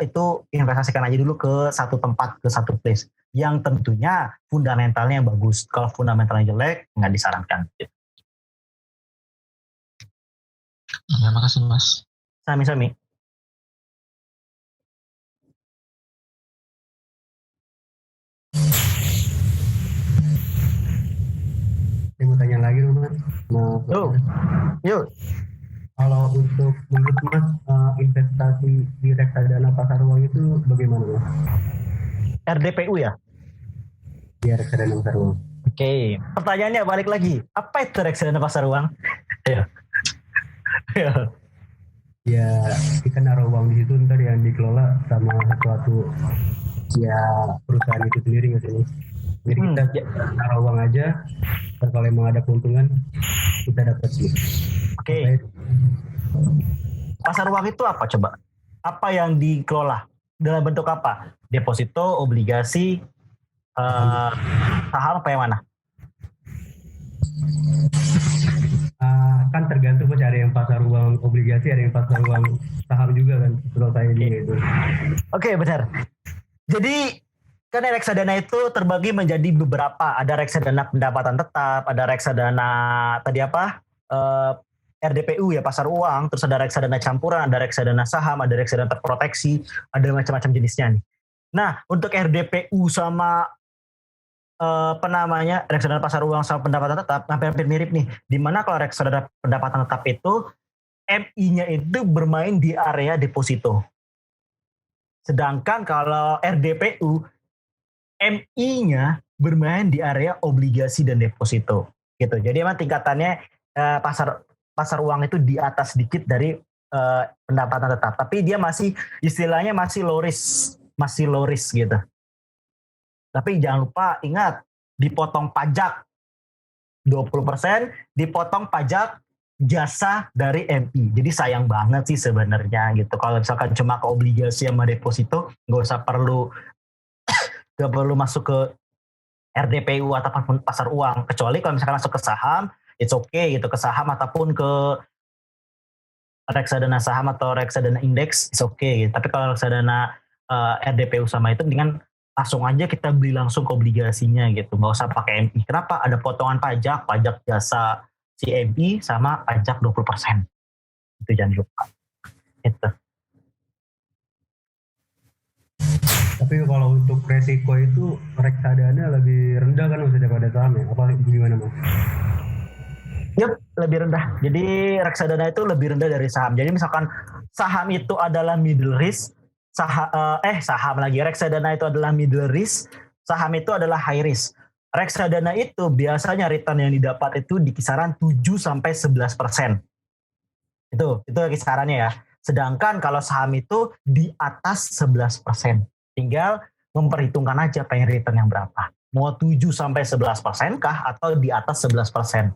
itu investasikan aja dulu ke satu tempat, ke satu place. Yang tentunya fundamentalnya yang bagus. Kalau fundamentalnya jelek, nggak disarankan.
Terima kasih Mas.
Sami-sami.
Saya mau tanya lagi dong Mas.
Yuk.
Kalau untuk menurut Mas investasi di reksadana pasar uang itu bagaimana Mas?
RDPU ya?
Di reksadana pasar uang.
Oke. Pertanyaannya balik lagi. Apa itu reksadana pasar uang? Ya.
Ya kita naruh uang di situ, ntar yang dikelola sama suatu ya perusahaan itu sendiri nggak sih? Jadi kita naruh uang aja, ntar kalau emang ada keuntungan kita dapat sih.
Oke. Pasar uang itu apa coba? Apa yang dikelola? Dalam bentuk apa? Deposito, obligasi, saham apa yang mana?
Kan tergantung Mas, ada yang pasar uang obligasi, ada yang pasar uang saham juga kan, kalau saya juga itu.
Oke, benar. Jadi kan reksadana itu terbagi menjadi beberapa. Ada reksadana pendapatan tetap, ada reksadana tadi apa? RDPU ya, pasar uang, terus ada reksadana campuran, ada reksadana saham, ada reksadana terproteksi, ada macam-macam jenisnya nih. Nah, untuk RDPU sama reksadana pasar uang sama pendapatan tetap hampir mirip nih. Dimana kalau reksadana pendapatan tetap itu MI-nya itu bermain di area deposito. Sedangkan kalau RDPU MI-nya bermain di area obligasi dan deposito. Gitu. Jadi emang tingkatannya pasar uang itu di atas sedikit dari pendapatan tetap. Tapi dia masih istilahnya masih low risk gitu. Tapi jangan lupa ingat, dipotong pajak 20%, dipotong pajak jasa dari MI. Jadi sayang banget sih sebenarnya gitu. Kalau misalkan cuma ke obligasi sama deposito, nggak perlu masuk ke RDPU ataupun pasar uang. Kecuali kalau misalkan masuk ke saham, it's okay gitu, ke saham ataupun ke reksadana saham atau reksadana indeks is okay gitu. Tapi kalau reksadana RDP Usama itu mendingan langsung aja kita beli langsung ke obligasinya gitu, nggak usah pakai MI. Kenapa? Ada potongan pajak jasa si MI sama pajak 20%. Itu jangan lupa. Itu.
Tapi kalau untuk resiko itu reksadana lebih rendah kan maksudnya pada saham ya? Apa gimana Mas?
Yep, lebih rendah. Jadi reksadana itu lebih rendah dari saham. Jadi misalkan saham itu adalah middle risk, reksadana itu adalah middle risk, saham itu adalah high risk. Reksadana itu biasanya return yang didapat itu di kisaran 7-11%. Itu kisarannya ya. Sedangkan kalau saham itu di atas 11%. Tinggal memperhitungkan aja pengen return yang berapa. Mau 7-11% kah atau di atas 11%.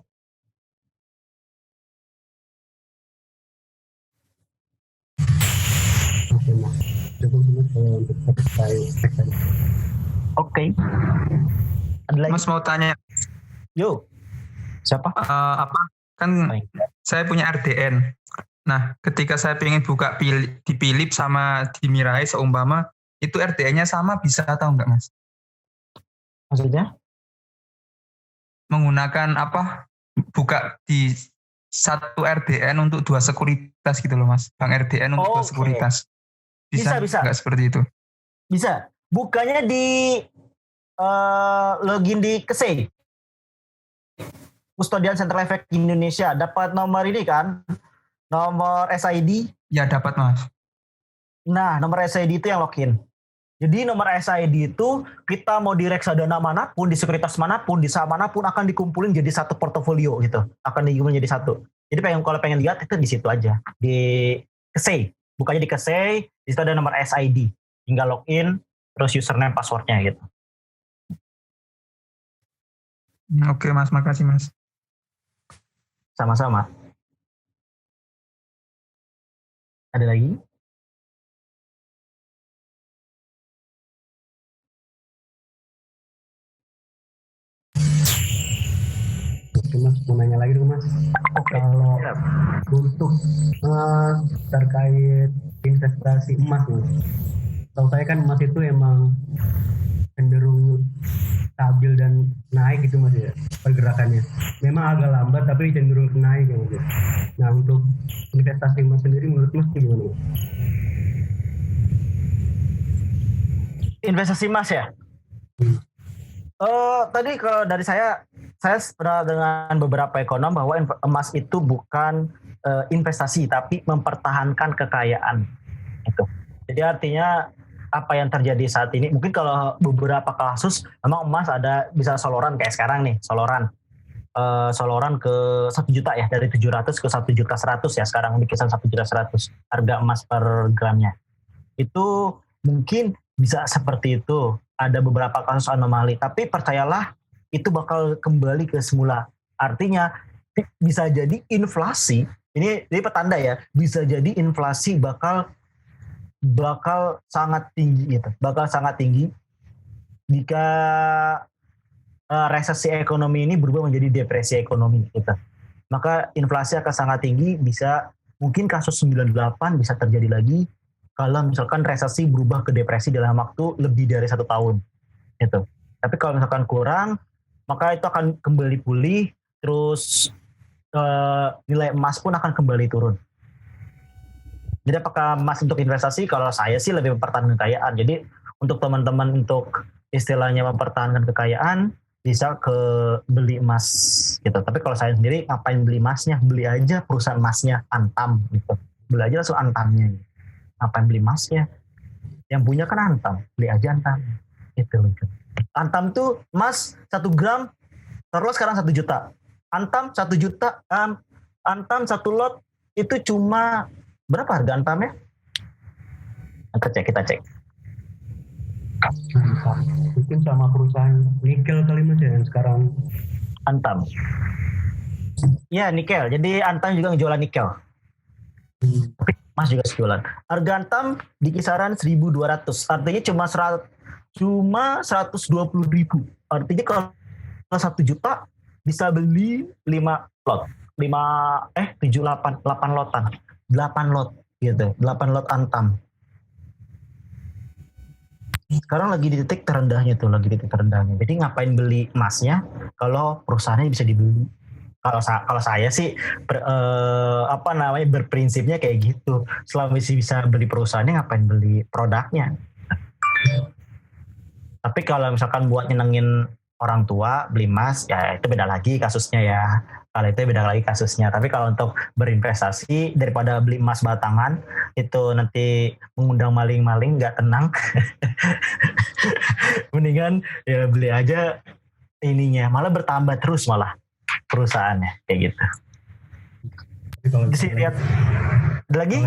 Oke. Ada lagi?
Mas mau tanya,
Yo. Siapa?
apa kan saya punya RDN. Nah, ketika saya pengen buka di Philip sama di Mirai seumpama, itu RDN-nya sama bisa atau enggak, Mas?
Maksudnya?
Menggunakan buka di satu RDN untuk 2 sekuritas gitu loh, Mas. Bank RDN untuk 2 sekuritas. Bisa. Enggak seperti itu?
Bisa. Bukanya di login di KSEI. Custodian Central Efek Indonesia. Dapat nomor ini kan? Nomor SID.
Ya, dapat, Mas.
Nah, nomor SID itu yang login. Jadi nomor SID itu kita mau di reksadana manapun, di sekuritas manapun, di saham manapun akan dikumpulin jadi satu portofolio gitu. Akan dikumpulin jadi satu. Jadi kalau pengen lihat itu di situ aja. Di KSEI. Bukanya di KSEI, di situ ada nomor SID. Tinggal login, terus username, passwordnya gitu.
Oke, Mas. Makasih, Mas.
Sama-sama. Ada lagi?
Oke Mas, mau nanya lagi dong Mas. Kalau untuk terkait investasi emas Mas, tahu saya kan emas itu emang cenderung stabil dan naik gitu Mas ya pergerakannya. Memang agak lambat tapi cenderung naik ya Mas. Nah untuk investasi emas sendiri menurut Mas gimana?
Investasi emas ya? Tadi kalau dari saya pernah dengan beberapa ekonom bahwa emas itu bukan investasi tapi mempertahankan kekayaan. Itu. Jadi artinya apa yang terjadi saat ini, mungkin kalau beberapa kasus memang emas ada bisa soloran kayak sekarang nih, soloran ke 1 juta ya, dari 700 ke 1.100.000 ya sekarang di kisaran 1.100.000 harga emas per gramnya. Itu mungkin bisa seperti itu, ada beberapa kasus anomali, tapi percayalah itu bakal kembali ke semula. Artinya bisa jadi inflasi, ini petanda ya, bisa jadi inflasi bakal sangat tinggi gitu, bakal sangat tinggi jika resesi ekonomi ini berubah menjadi depresi ekonomi gitu. Maka inflasi akan sangat tinggi, bisa mungkin kasus 98 bisa terjadi lagi kalau misalkan resesi berubah ke depresi dalam waktu lebih dari 1 tahun gitu. Tapi kalau misalkan kurang, maka itu akan kembali pulih, terus nilai emas pun akan kembali turun. Jadi apakah emas untuk investasi? Kalau saya sih lebih mempertahankan kekayaan. Jadi untuk teman-teman untuk istilahnya mempertahankan kekayaan, bisa ke beli emas gitu. Tapi kalau saya sendiri ngapain beli emasnya? Beli aja perusahaan emasnya, Antam gitu. Beli aja langsung Antamnya. Ngapain beli emasnya? Yang punya kan Antam, beli aja Antam. Itu. Antam tuh emas 1 gram, taruhlah sekarang 1 juta. Antam 1 juta, Antam 1 lot itu cuma berapa harga Antamnya? Kita cek.
Mungkin sama perusahaan nikel kali Mas ya yang sekarang.
Antam. Iya nikel. Jadi Antam juga ngejualan nikel. Tapi Mas juga jualan. Harga Antam di kisaran 1.200. Artinya cuma 120.000. Artinya kalau 1 juta bisa beli 5 lot. 8 lotan. 8 lot gitu, 8 lot Antam. Sekarang lagi di titik terendahnya tuh, Jadi ngapain beli emasnya kalau perusahaannya bisa dibeli? Kalau saya sih berprinsipnya kayak gitu. Selama masih bisa beli perusahaannya, ngapain beli produknya? Tapi kalau misalkan buat nyenengin orang tua beli emas, ya itu beda lagi kasusnya ya. Tapi kalau untuk berinvestasi, daripada beli emas batangan itu nanti mengundang maling-maling, nggak tenang. Mendingan ya beli aja ininya, malah bertambah terus malah perusahaannya kayak gitu.
Kalau
Jadi lihat lagi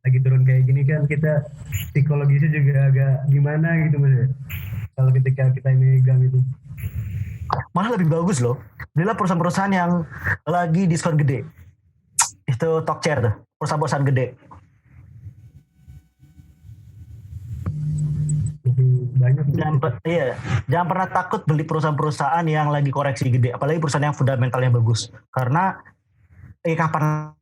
lagi turun kayak gini kan, kita psikologisnya juga agak gimana gitu Mas. Kalau ketika kita megang itu.
malah lebih bagus loh. Belilah perusahaan-perusahaan yang lagi diskon gede. Itu Talkshare tuh, perusahaan-perusahaan gede.
Banyak.
Jangan pernah takut beli perusahaan-perusahaan yang lagi koreksi gede, apalagi perusahaan yang fundamentalnya bagus. Karena kapan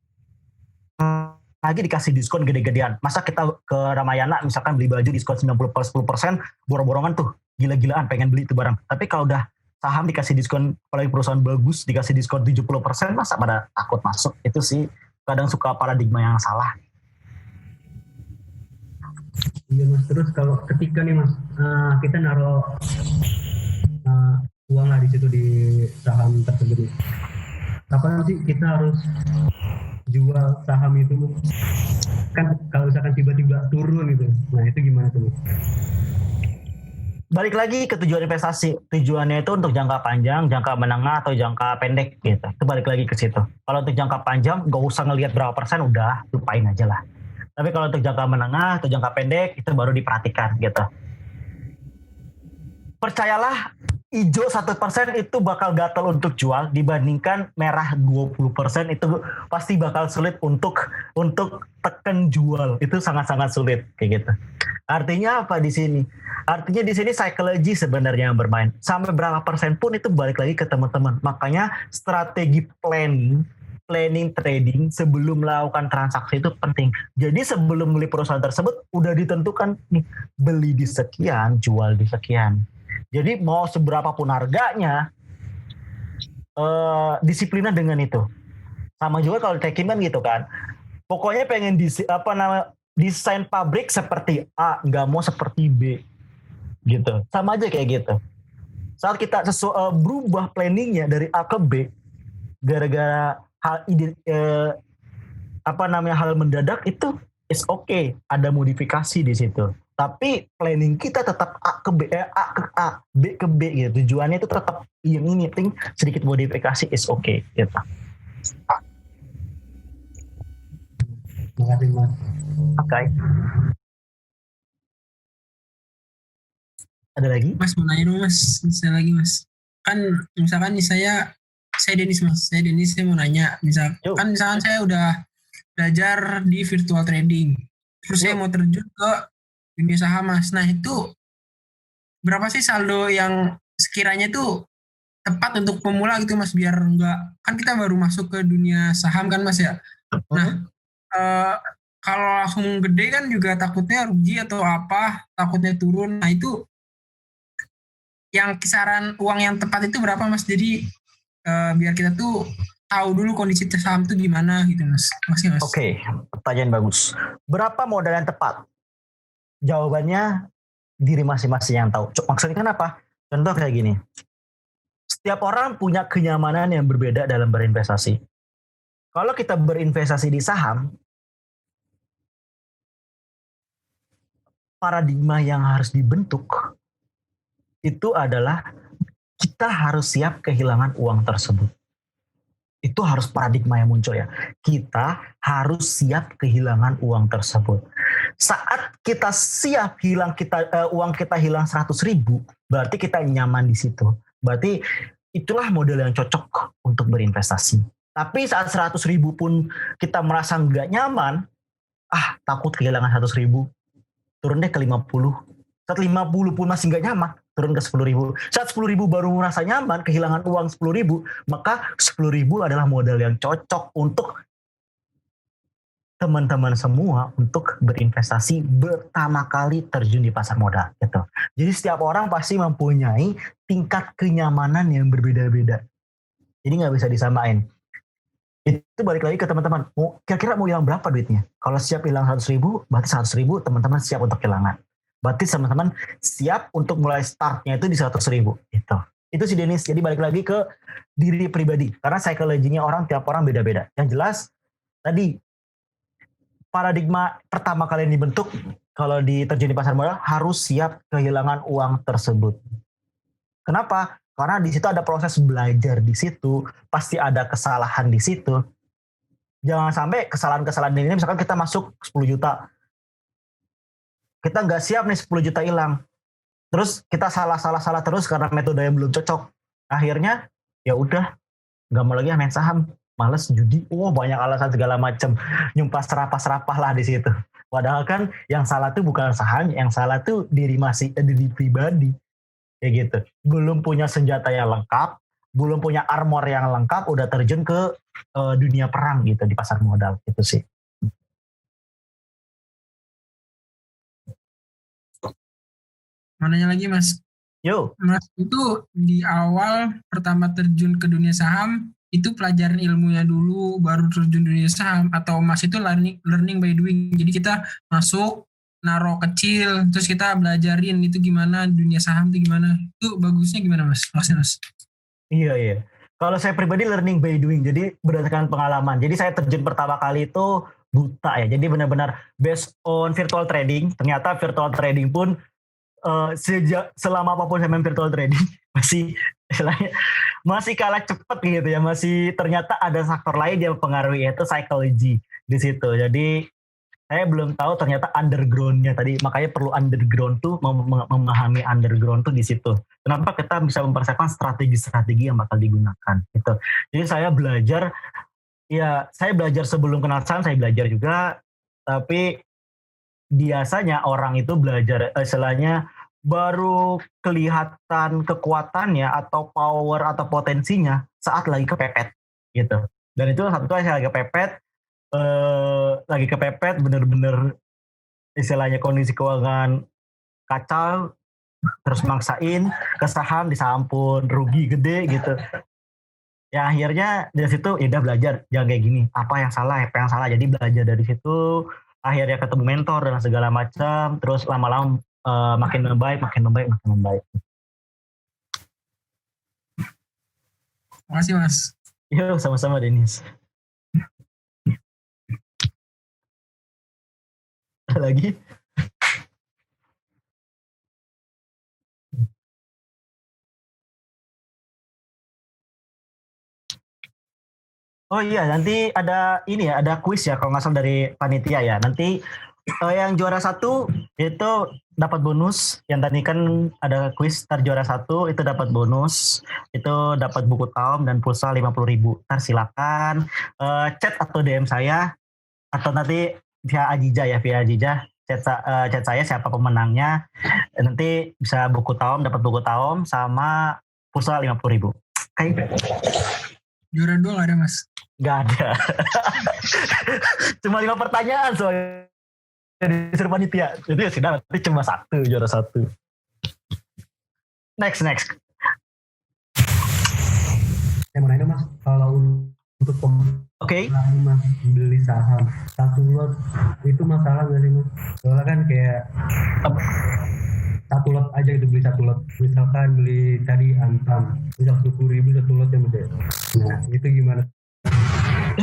lagi dikasih diskon gede-gedean. Masa kita ke Ramayana misalkan beli baju diskon 90+10%, borong-borongan tuh, gila-gilaan pengen beli itu barang. Tapi kalau udah saham dikasih diskon, apalagi perusahaan bagus dikasih diskon 70%, masa pada takut masuk? Itu sih kadang suka paradigma yang salah.
Iya Mas, terus kalau ketika nih Mas, kita naruh uang lah di situ di saham tersebut, kapan sih kita harus jual saham itu? Kan kalau misalkan tiba-tiba turun gitu, nah itu gimana tuh?
Balik lagi ke tujuan investasi. Tujuannya itu untuk jangka panjang, jangka menengah, atau jangka pendek gitu. Itu balik lagi ke situ. Kalau untuk jangka panjang, gak usah ngelihat berapa persen, udah lupain aja lah. Tapi kalau untuk jangka menengah atau jangka pendek, itu baru diperhatikan gitu. Percayalah, hijau 1% itu bakal gatal untuk jual dibandingkan merah 20%, itu pasti bakal sulit untuk tekan jual. Itu sangat-sangat sulit kayak gitu. Artinya apa di sini? Artinya di sini psikologi sebenarnya yang bermain. Sampai berapa persen pun itu balik lagi ke teman-teman. Makanya strategi planning trading sebelum melakukan transaksi itu penting. Jadi sebelum beli perusahaan tersebut udah ditentukan nih, beli di sekian, jual di sekian. Jadi mau seberapa pun harganya, disiplinnya dengan itu. Sama juga kalau Tekim kan gitu kan. Pokoknya pengen desain pabrik seperti A, nggak mau seperti B, gitu. Sama aja kayak gitu. Saat kita berubah planningnya dari A ke B, gara-gara hal mendadak, itu is okay, ada modifikasi di situ. Tapi planning kita tetap A ke B, A ke A, B ke B gitu. Tujuannya itu tetap yang ini, penting sedikit modifikasi is okay gitu.
Terima kasih Mas.
Oke. Ada lagi?
Mas mau nanya dong Mas, saya lagi Mas. Kan misalkan nih saya Denis Mas, saya mau nanya, misalkan saya udah belajar di virtual trading, terus saya mau terjun ke dunia saham Mas. Nah itu berapa sih saldo yang sekiranya itu tepat untuk pemula gitu Mas, biar enggak, kan kita baru masuk ke dunia saham kan Mas ya. Nah kalau langsung gede kan juga takutnya rugi atau apa, takutnya turun. Nah itu yang kisaran uang yang tepat itu berapa Mas? Jadi biar kita tuh tahu dulu kondisi saham tuh gimana gitu Mas. Makasih Mas.
Oke, pertanyaan bagus. Berapa modal yang tepat? Jawabannya diri masing-masing yang tahu. Maksudnya kenapa? Contoh kayak gini. Setiap orang punya kenyamanan yang berbeda dalam berinvestasi. Kalau kita berinvestasi di saham, paradigma yang harus dibentuk itu adalah kita harus siap kehilangan uang tersebut. Itu harus paradigma yang muncul ya. Kita harus siap kehilangan uang tersebut. Saat kita siap uang kita hilang 100.000, berarti kita nyaman di situ. Berarti itulah model yang cocok untuk berinvestasi. Tapi saat 100.000 pun kita merasa nggak nyaman, takut kehilangan 100.000, turun deh ke 50. Saat 50 pun masih nggak nyaman, turun ke 10.000. Saat 10.000 baru merasa nyaman, kehilangan uang 10.000, maka 10.000 adalah modal yang cocok untuk teman-teman semua untuk berinvestasi pertama kali terjun di pasar modal gitu. Jadi setiap orang pasti mempunyai tingkat kenyamanan yang berbeda-beda. Jadi nggak bisa disamain. Itu balik lagi ke teman-teman. Kira-kira mau hilang berapa duitnya? Kalau siap hilang 100.000, berarti 100.000 teman-teman siap untuk kehilangan. Berarti teman-teman siap untuk mulai startnya itu di 100.000. Itu si Dennis. Jadi balik lagi ke diri pribadi. Karena psikologinya orang, tiap orang beda-beda. Yang jelas tadi paradigma pertama kali yang dibentuk kalau terjun di pasar modal harus siap kehilangan uang tersebut. Kenapa? Karena di situ ada proses belajar di situ, pasti ada kesalahan di situ. Jangan sampai kesalahan-kesalahan ini, misalkan kita masuk 10 juta, kita nggak siap nih 10 juta hilang. Terus kita salah terus karena metode yang belum cocok. Akhirnya ya udah nggak mau lagi main saham. Males judi, banyak alasan segala macam, nyumpah serapah lah di situ. Padahal kan yang salah tuh bukan saham, yang salah tuh diri pribadi, kayak gitu. Belum punya senjata yang lengkap, belum punya armor yang lengkap, udah terjun ke dunia perang gitu di pasar modal, gitu sih.
Mananya lagi Mas?
Yo.
Mas itu di awal pertama terjun ke dunia saham, itu pelajaran ilmunya dulu baru terjun dunia saham, atau Mas itu learning by doing, jadi kita masuk naruh kecil terus kita belajarin itu gimana dunia saham itu gimana, itu bagusnya gimana Mas?
Iya kalau saya pribadi learning by doing, jadi berdasarkan pengalaman. Jadi saya terjun pertama kali itu buta ya, jadi benar-benar based on virtual trading. Ternyata virtual trading pun selama apapun saya main virtual trading masih kalah cepat gitu ya, masih ternyata ada faktor lain yang mempengaruhi, yaitu psychology di situ. Jadi saya belum tahu ternyata underground-nya tadi, makanya perlu underground tuh memahami underground tuh di situ. Kenapa kita bisa mempersiapkan strategi-strategi yang bakal digunakan gitu. Jadi saya belajar sebelum kenal saham, saya belajar juga, tapi biasanya orang itu belajar istilahnya baru kelihatan kekuatannya atau power atau potensinya saat lagi kepepet gitu. Dan itu satu saya lagi kepepet bener-bener istilahnya kondisi keuangan kacau, terus maksain ke saham, di saham pun rugi gede gitu. Ya akhirnya dari situ ya udah belajar, jangan kayak gini, apa yang salah. Jadi belajar dari situ, akhirnya ketemu mentor dan segala macam, terus lama-lama makin membaik.
Makasih Mas.
Yo, sama-sama Dennis. Lagi? Oh iya, nanti ada kuis ya kalau nggak salah dari panitia ya. Nanti yang juara 1 itu dapat bonus. Yang tadi kan ada kuis, juara 1 itu dapat bonus. Itu dapat buku taum dan pulsa 50.000. Ntar silakan chat atau DM saya, atau nanti via Ajija chat saya siapa pemenangnya. Nanti bisa dapat buku taum sama pulsa 50.000. Kayak
juara 2 nggak ada Mas?
Nggak ada. Cuma 5 pertanyaan soalnya disuruh panitia. Jadi ya sudah, nanti cuma juara 1. Next.
Saya mau nanya Mas, kalau untuk Mas beli saham 1 lot itu masalah nggak sih Mas? Soalnya kan kayak 1 lot aja gitu, beli 1 lot. Misalkan beli tadi Antam, misal 10.000 1 lot ya Mas. Nah itu gimana?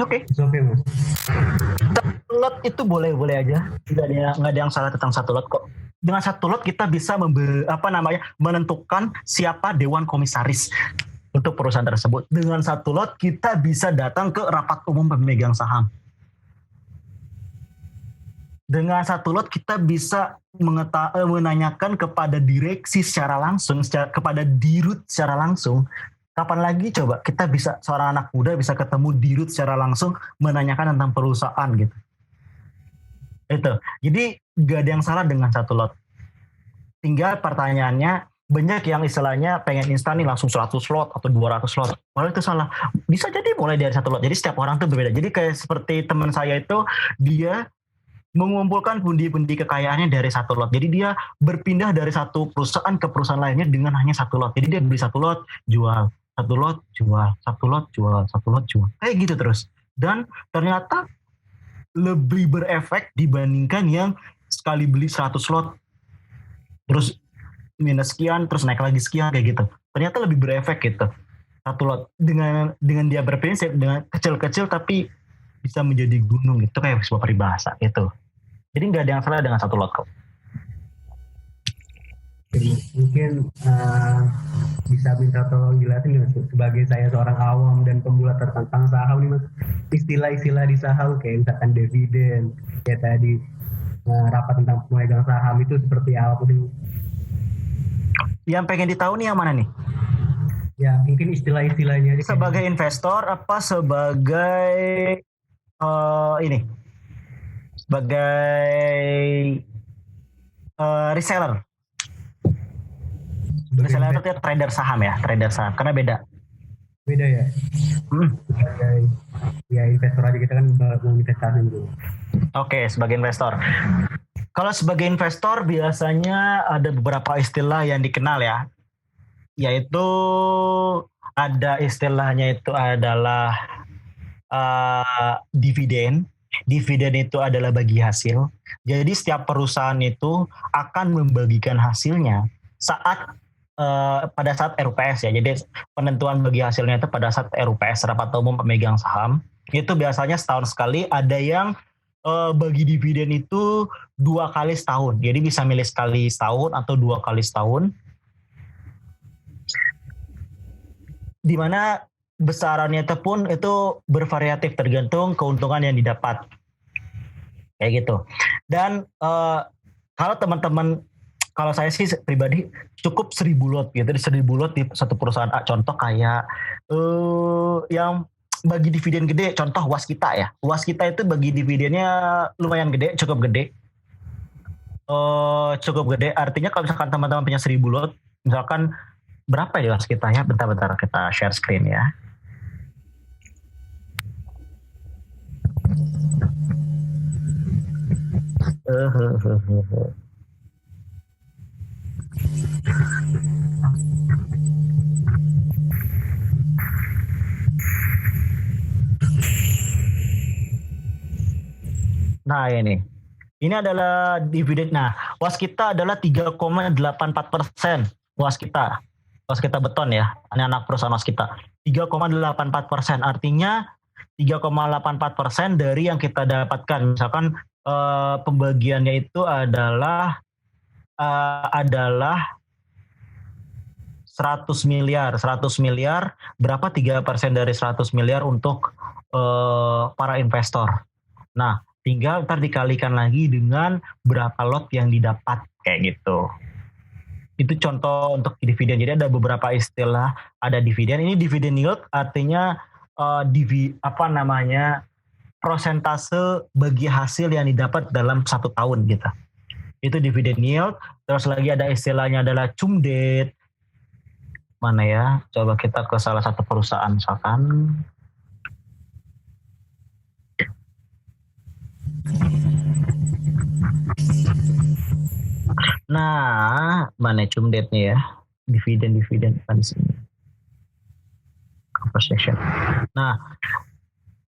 Oke.
It's okay Mas.
1 lot itu boleh aja. Nggak ada yang salah tentang 1 lot kok. Dengan 1 lot kita bisa menentukan siapa dewan komisaris untuk perusahaan tersebut. Dengan 1 lot kita bisa datang ke rapat umum pemegang saham. Dengan 1 lot kita bisa menanyakan kepada direksi secara langsung, kepada dirut secara langsung. Kapan lagi coba kita bisa, seorang anak muda bisa ketemu dirut secara langsung menanyakan tentang perusahaan gitu. Itu. Jadi gak ada yang salah dengan 1 lot. Tinggal pertanyaannya, banyak yang istilahnya pengen instan nih langsung 100 slot atau 200 slot. Malah itu salah. Bisa jadi mulai dari 1 lot. Jadi setiap orang tuh berbeda. Jadi kayak seperti teman saya itu, dia mengumpulkan pundi-pundi kekayaannya dari 1 lot. Jadi dia berpindah dari satu perusahaan ke perusahaan lainnya dengan hanya 1 lot. Jadi dia beli 1 lot, jual. 1 lot, jual. 1 lot, jual. 1 lot, jual. Kayak gitu terus. Dan ternyata lebih berefek dibandingkan yang sekali beli 100 slot. Terus minus sekian, terus naik lagi sekian kayak gitu. Ternyata lebih berefek gitu. 1 lot dengan dia berprinsip dengan kecil-kecil tapi bisa menjadi gunung, itu kayak sebuah peribahasa gitu. Jadi nggak ada yang salah dengan 1 lot kok.
Jadi mungkin bisa minta tolong jelasin nggak sebagai saya seorang awam dan pemula tentang saham nih Mas, istilah-istilah di saham kayak misalkan dividen, kayak tadi rapat tentang pemegang saham itu seperti apa sih?
Yang pengen ditahu nih yang mana nih?
Ya mungkin istilah-istilahnya aja.
Sebagai investor apa sebagai ini? Sebagai reseller. Reseller itu trader saham ya, trader saham. Karena beda.
Beda ya? Sebagai ya investor aja, kita kan mau investasi dulu.
Oke, sebagai investor. Kalau sebagai investor biasanya ada beberapa istilah yang dikenal ya. Yaitu ada istilahnya itu adalah dividen. Dividen itu adalah bagi hasil. Jadi setiap perusahaan itu akan membagikan hasilnya pada saat RUPS ya. Jadi penentuan bagi hasilnya itu pada saat RUPS, rapat umum pemegang saham. Itu biasanya setahun sekali. Ada yang bagi dividen itu 2 kali setahun. Jadi bisa milih sekali setahun atau 2 kali setahun. Di mana besarannya itu pun itu bervariatif tergantung keuntungan yang didapat. Kayak gitu. Dan kalau teman-teman, kalau saya sih pribadi cukup 1000 lot gitu. 1000 lot di satu perusahaan A. Contoh kayak yang bagi dividen gede, contoh Waskita ya. Waskita itu bagi dividennya lumayan gede, cukup gede. Cukup gede, artinya kalau misalkan teman-teman punya 1000 lot, misalkan berapa ya Waskita ya? Bentar kita share screen ya. Nah ini adalah dividen. Nah, Waskita adalah 3,84%. Waskita Beton ya, ini anak perusahaan Waskita. 3,84%, artinya 3,84% dari yang kita dapatkan. Misalkan pembagiannya itu adalah 100 miliar. 100 miliar, berapa 3% dari 100 miliar untuk para investor. Nah, tinggal ntar dikalikan lagi dengan berapa lot yang didapat kayak gitu. Itu contoh untuk dividen. Jadi ada beberapa istilah, ada dividen. Ini dividen yield artinya persentase bagi hasil yang didapat dalam 1 tahun gitu. Itu dividen yield. Terus lagi ada istilahnya adalah cumdet. Mana ya? Coba kita ke salah satu perusahaan misalkan. Nah, mana cumdetnya ya? Dividen kan di sini. Compensation. Nah,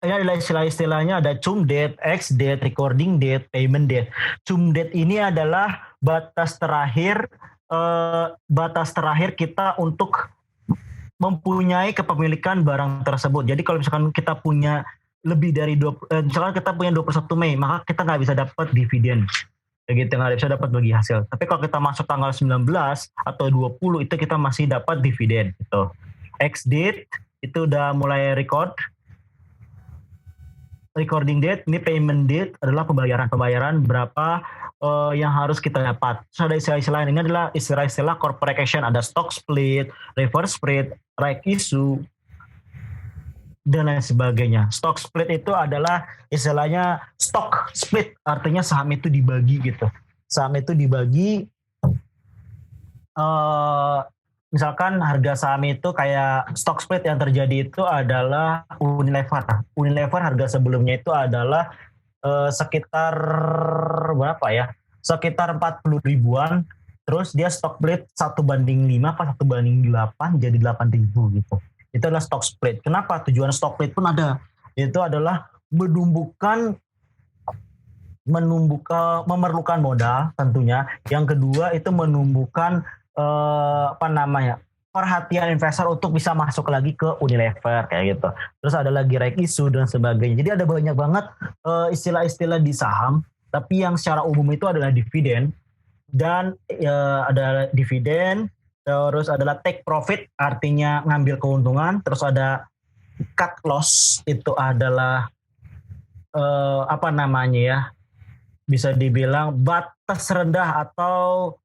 ini adalah istilah-istilahnya, ada cumdet, ex-date, recording date, payment date. Cumdet ini adalah batas terakhir kita untuk mempunyai kepemilikan barang tersebut. Jadi kalau misalkan kita punya lebih dari misalkan kita punya 21 Mei, maka kita nggak bisa dapat dividen. Gitu, nggak bisa dapat bagi hasil. Tapi kalau kita masuk tanggal 19 atau 20 itu kita masih dapat dividen gitu. Ex-date itu udah mulai recording date, ini payment date adalah pembayaran berapa yang harus kita dapat. So, ada istilah-istilah ini adalah istilah-istilah corporate action, ada stock split, reverse split, right issue, dan lain sebagainya. Stock split itu adalah istilahnya stock split, artinya saham itu dibagi gitu. Saham itu dibagi misalkan harga saham itu kayak stock split yang terjadi itu adalah Unilever. Unilever harga sebelumnya itu adalah sekitar berapa ya? Sekitar 40 ribuan. Terus dia stock split 1:5 apa 1:8 jadi 8.000 gitu. Itu adalah stock split. Kenapa? Tujuan stock split pun ada. Itu adalah memerlukan modal tentunya. Yang kedua itu menumbuhkan perhatian investor untuk bisa masuk lagi ke Unilever kayak gitu. Terus ada lagi right issue dan sebagainya. Jadi ada banyak banget istilah-istilah di saham, tapi yang secara umum itu adalah dividen dan ada dividen, terus adalah take profit artinya ngambil keuntungan, terus ada cut loss itu adalah bisa dibilang batas rendah atau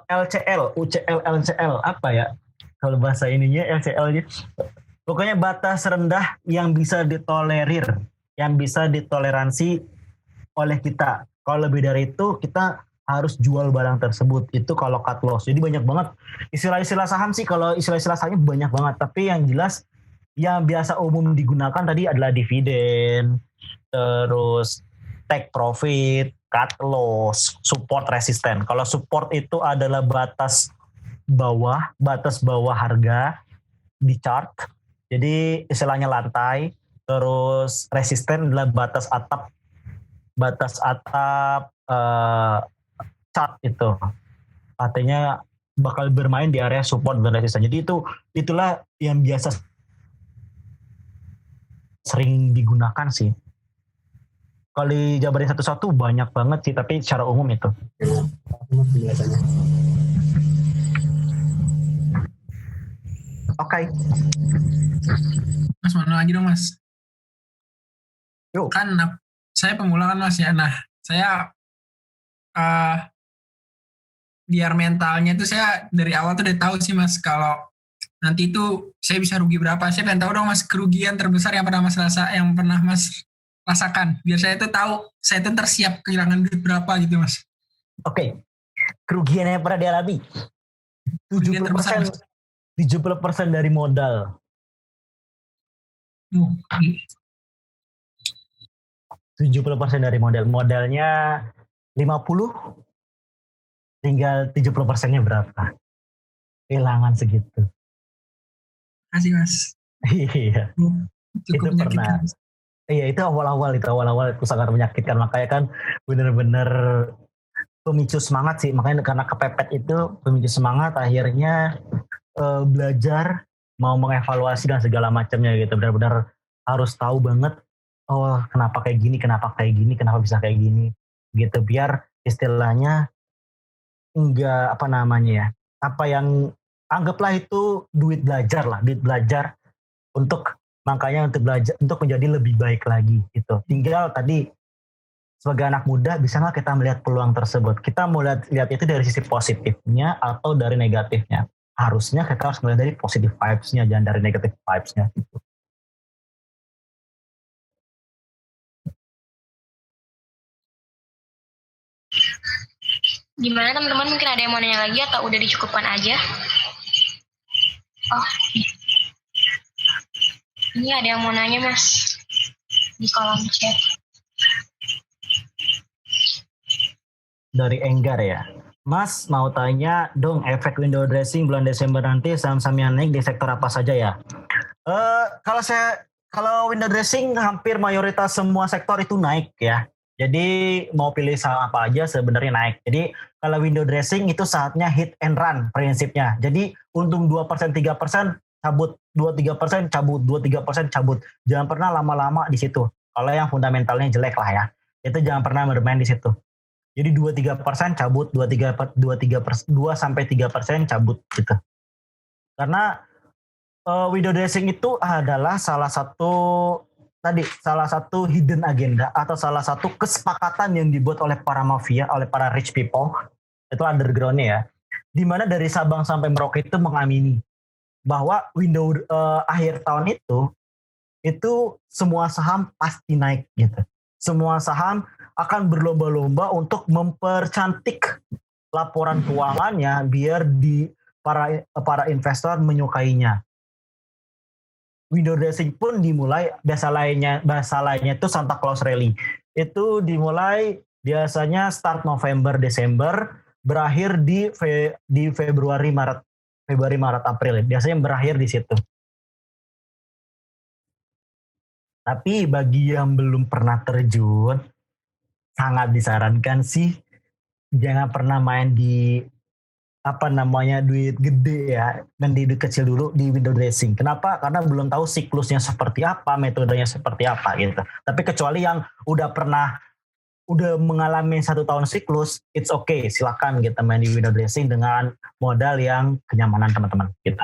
LCL, UCL, LCL apa ya kalau bahasa ininya LCL-nya. Pokoknya batas rendah yang bisa ditolerir, yang bisa ditoleransi oleh kita. Kalau lebih dari itu kita harus jual barang tersebut. Itu kalau cut loss. Jadi banyak banget istilah-istilah saham sih. Kalau istilah-istilah sahamnya banyak banget. Tapi yang jelas yang biasa umum digunakan tadi adalah dividen, terus take profit, cut loss, support, resisten. Kalau support itu adalah batas bawah harga di chart. Jadi istilahnya lantai. Terus resisten adalah batas atap chart itu. Artinya bakal bermain di area support dan resisten. Jadi itulah yang biasa sering digunakan sih. Kalau dijabarin satu-satu banyak banget sih, tapi secara umum itu. Oke.
Mas, mana lagi dong Mas?
Yuk.
Kan saya pemula kan Mas ya. Nah, saya biar mentalnya itu saya dari awal tuh udah tahu sih Mas kalau nanti itu saya bisa rugi berapa. Saya pengen tahu dong Mas kerugian terbesar yang pernah Mas rasakan. Biar saya tuh tahu saya tuh tersiap kehilangan duit berapa gitu Mas.
Oke. Kerugian yang pernah dialami 70% dari modal. 70% dari modal. Modalnya 50, tinggal 70%-nya berapa? Kehilangan segitu.
Kasih Mas.
Iya.
Cukup
itu pernah. Iya, itu awal-awal itu sangat menyakitkan. Makanya kan bener-bener pemicu semangat sih. Makanya karena kepepet itu pemicu semangat, akhirnya belajar, mau mengevaluasi dan segala macamnya gitu. Benar-benar harus tahu banget, oh kenapa kayak gini, kenapa bisa kayak gini. Gitu, biar istilahnya enggak anggaplah itu duit belajar untuk menjadi lebih baik lagi gitu. Tinggal tadi sebagai anak muda bisa nggak kita melihat peluang tersebut? Kita mau lihat itu dari sisi positifnya atau dari negatifnya? Harusnya kita harus melihat dari positive vibes-nya, jangan dari negative vibes-nya gitu.
Gimana teman-teman, mungkin ada yang mau nanya lagi atau udah dicukupkan aja? Oh, ini ada yang mau nanya Mas di kolom chat.
Dari Enggar ya. Mas mau tanya dong, efek window dressing bulan Desember nanti saham-saham yang naik di sektor apa saja ya? Kalau window dressing hampir mayoritas semua sektor itu naik ya. Jadi mau pilih saham apa aja sebenarnya naik. Jadi kalau window dressing itu saatnya hit and run prinsipnya. Jadi untung 2%, 3% cabut, 2-3% cabut, 2-3% cabut. Jangan pernah lama-lama di situ. Kalau yang fundamentalnya jelek lah ya. Itu jangan pernah bermain di situ. Jadi 2-3% cabut, 2-3% cabut gitu. Karena window dressing itu adalah salah satu hidden agenda atau salah satu kesepakatan yang dibuat oleh para mafia, oleh para rich people, itu underground-nya ya. Dimana dari Sabang sampai Merauke itu mengamini bahwa window akhir tahun itu semua saham pasti naik gitu. Semua saham akan berlomba-lomba untuk mempercantik laporan keuangannya biar di para investor menyukainya. Window dressing pun dimulai bahasa lainnya itu Santa Claus Rally. Itu dimulai biasanya start November Desember, berakhir di Februari Maret April. Biasanya berakhir di situ. Tapi bagi yang belum pernah terjun, sangat disarankan sih jangan pernah main di duit gede ya, dan di duit kecil dulu di window dressing. Kenapa? Karena belum tahu siklusnya seperti apa, metodenya seperti apa gitu. Tapi kecuali yang udah mengalami 1 tahun siklus, it's okay, silakan kita main di window dressing dengan modal yang kenyamanan teman-teman gitu.